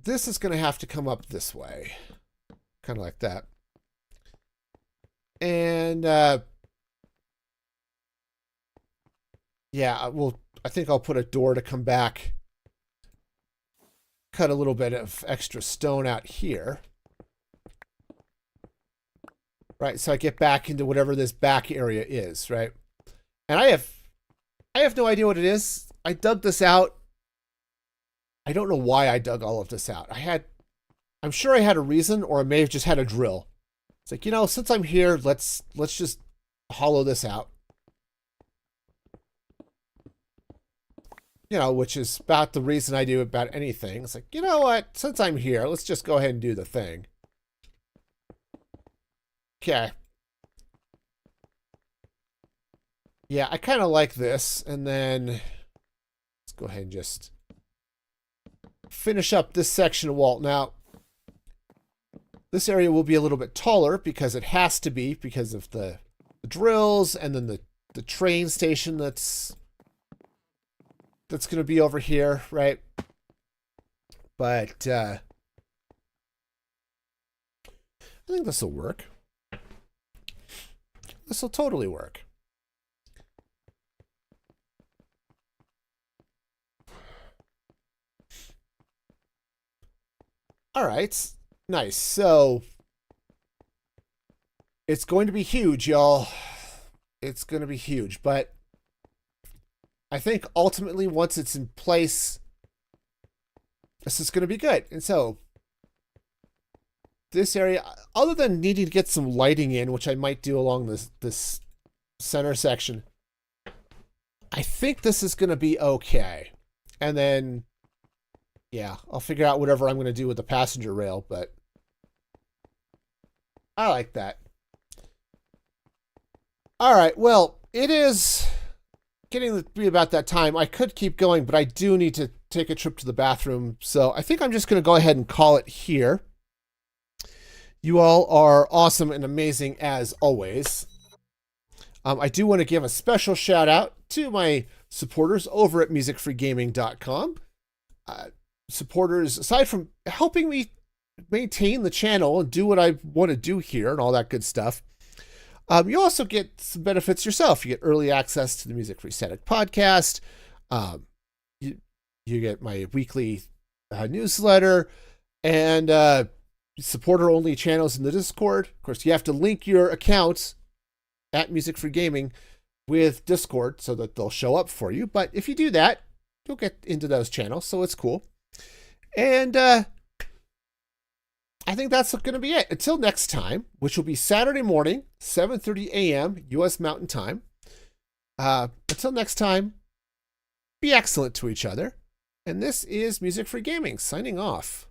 this is going to have to come up this way. Kind of like that. And, yeah, I think I'll put a door to come back. Cut a little bit of extra stone out here. Right, so I get back into whatever this back area is, right? And I have no idea what it is. I dug this out. I don't know why I dug all of this out. I'm sure I had a reason, or I may have just had a drill. It's like, since I'm here, let's just hollow this out. Which is about the reason I do about anything. It's like, you know what? Since I'm here, let's just go ahead and do the thing. Okay. Yeah, I kind of like this. And then go ahead and just finish up this section of wall. Now, this area will be a little bit taller because it has to be because of the drills and then the train station that's going to be over here, right? But I think this will work. This will totally work. All right. Nice. So it's going to be huge, y'all. It's going to be huge. But I think ultimately once it's in place, this is going to be good. And so this area, other than needing to get some lighting in, which I might do along this center section, I think this is going to be okay. And then, yeah, I'll figure out whatever I'm going to do with the passenger rail, but I like that. All right, well, it is getting to be about that time. I could keep going, but I do need to take a trip to the bathroom. So I think I'm just going to go ahead and call it here. You all are awesome and amazing as always. I do want to give a special shout out to my supporters over at musicfreegaming.com. Supporters, aside from helping me maintain the channel and do what I want to do here and all that good stuff, you also get some benefits yourself. You get early access to the Music Free Static podcast. You get my weekly newsletter and supporter-only channels in the Discord. Of course, you have to link your accounts at Music Free Gaming with Discord so that they'll show up for you. But if you do that, you'll get into those channels, so it's cool. And I think that's going to be it. Until next time, which will be Saturday morning, 7:30 a.m. U.S. Mountain Time. Until next time, be excellent to each other. And this is Music Free Gaming, signing off.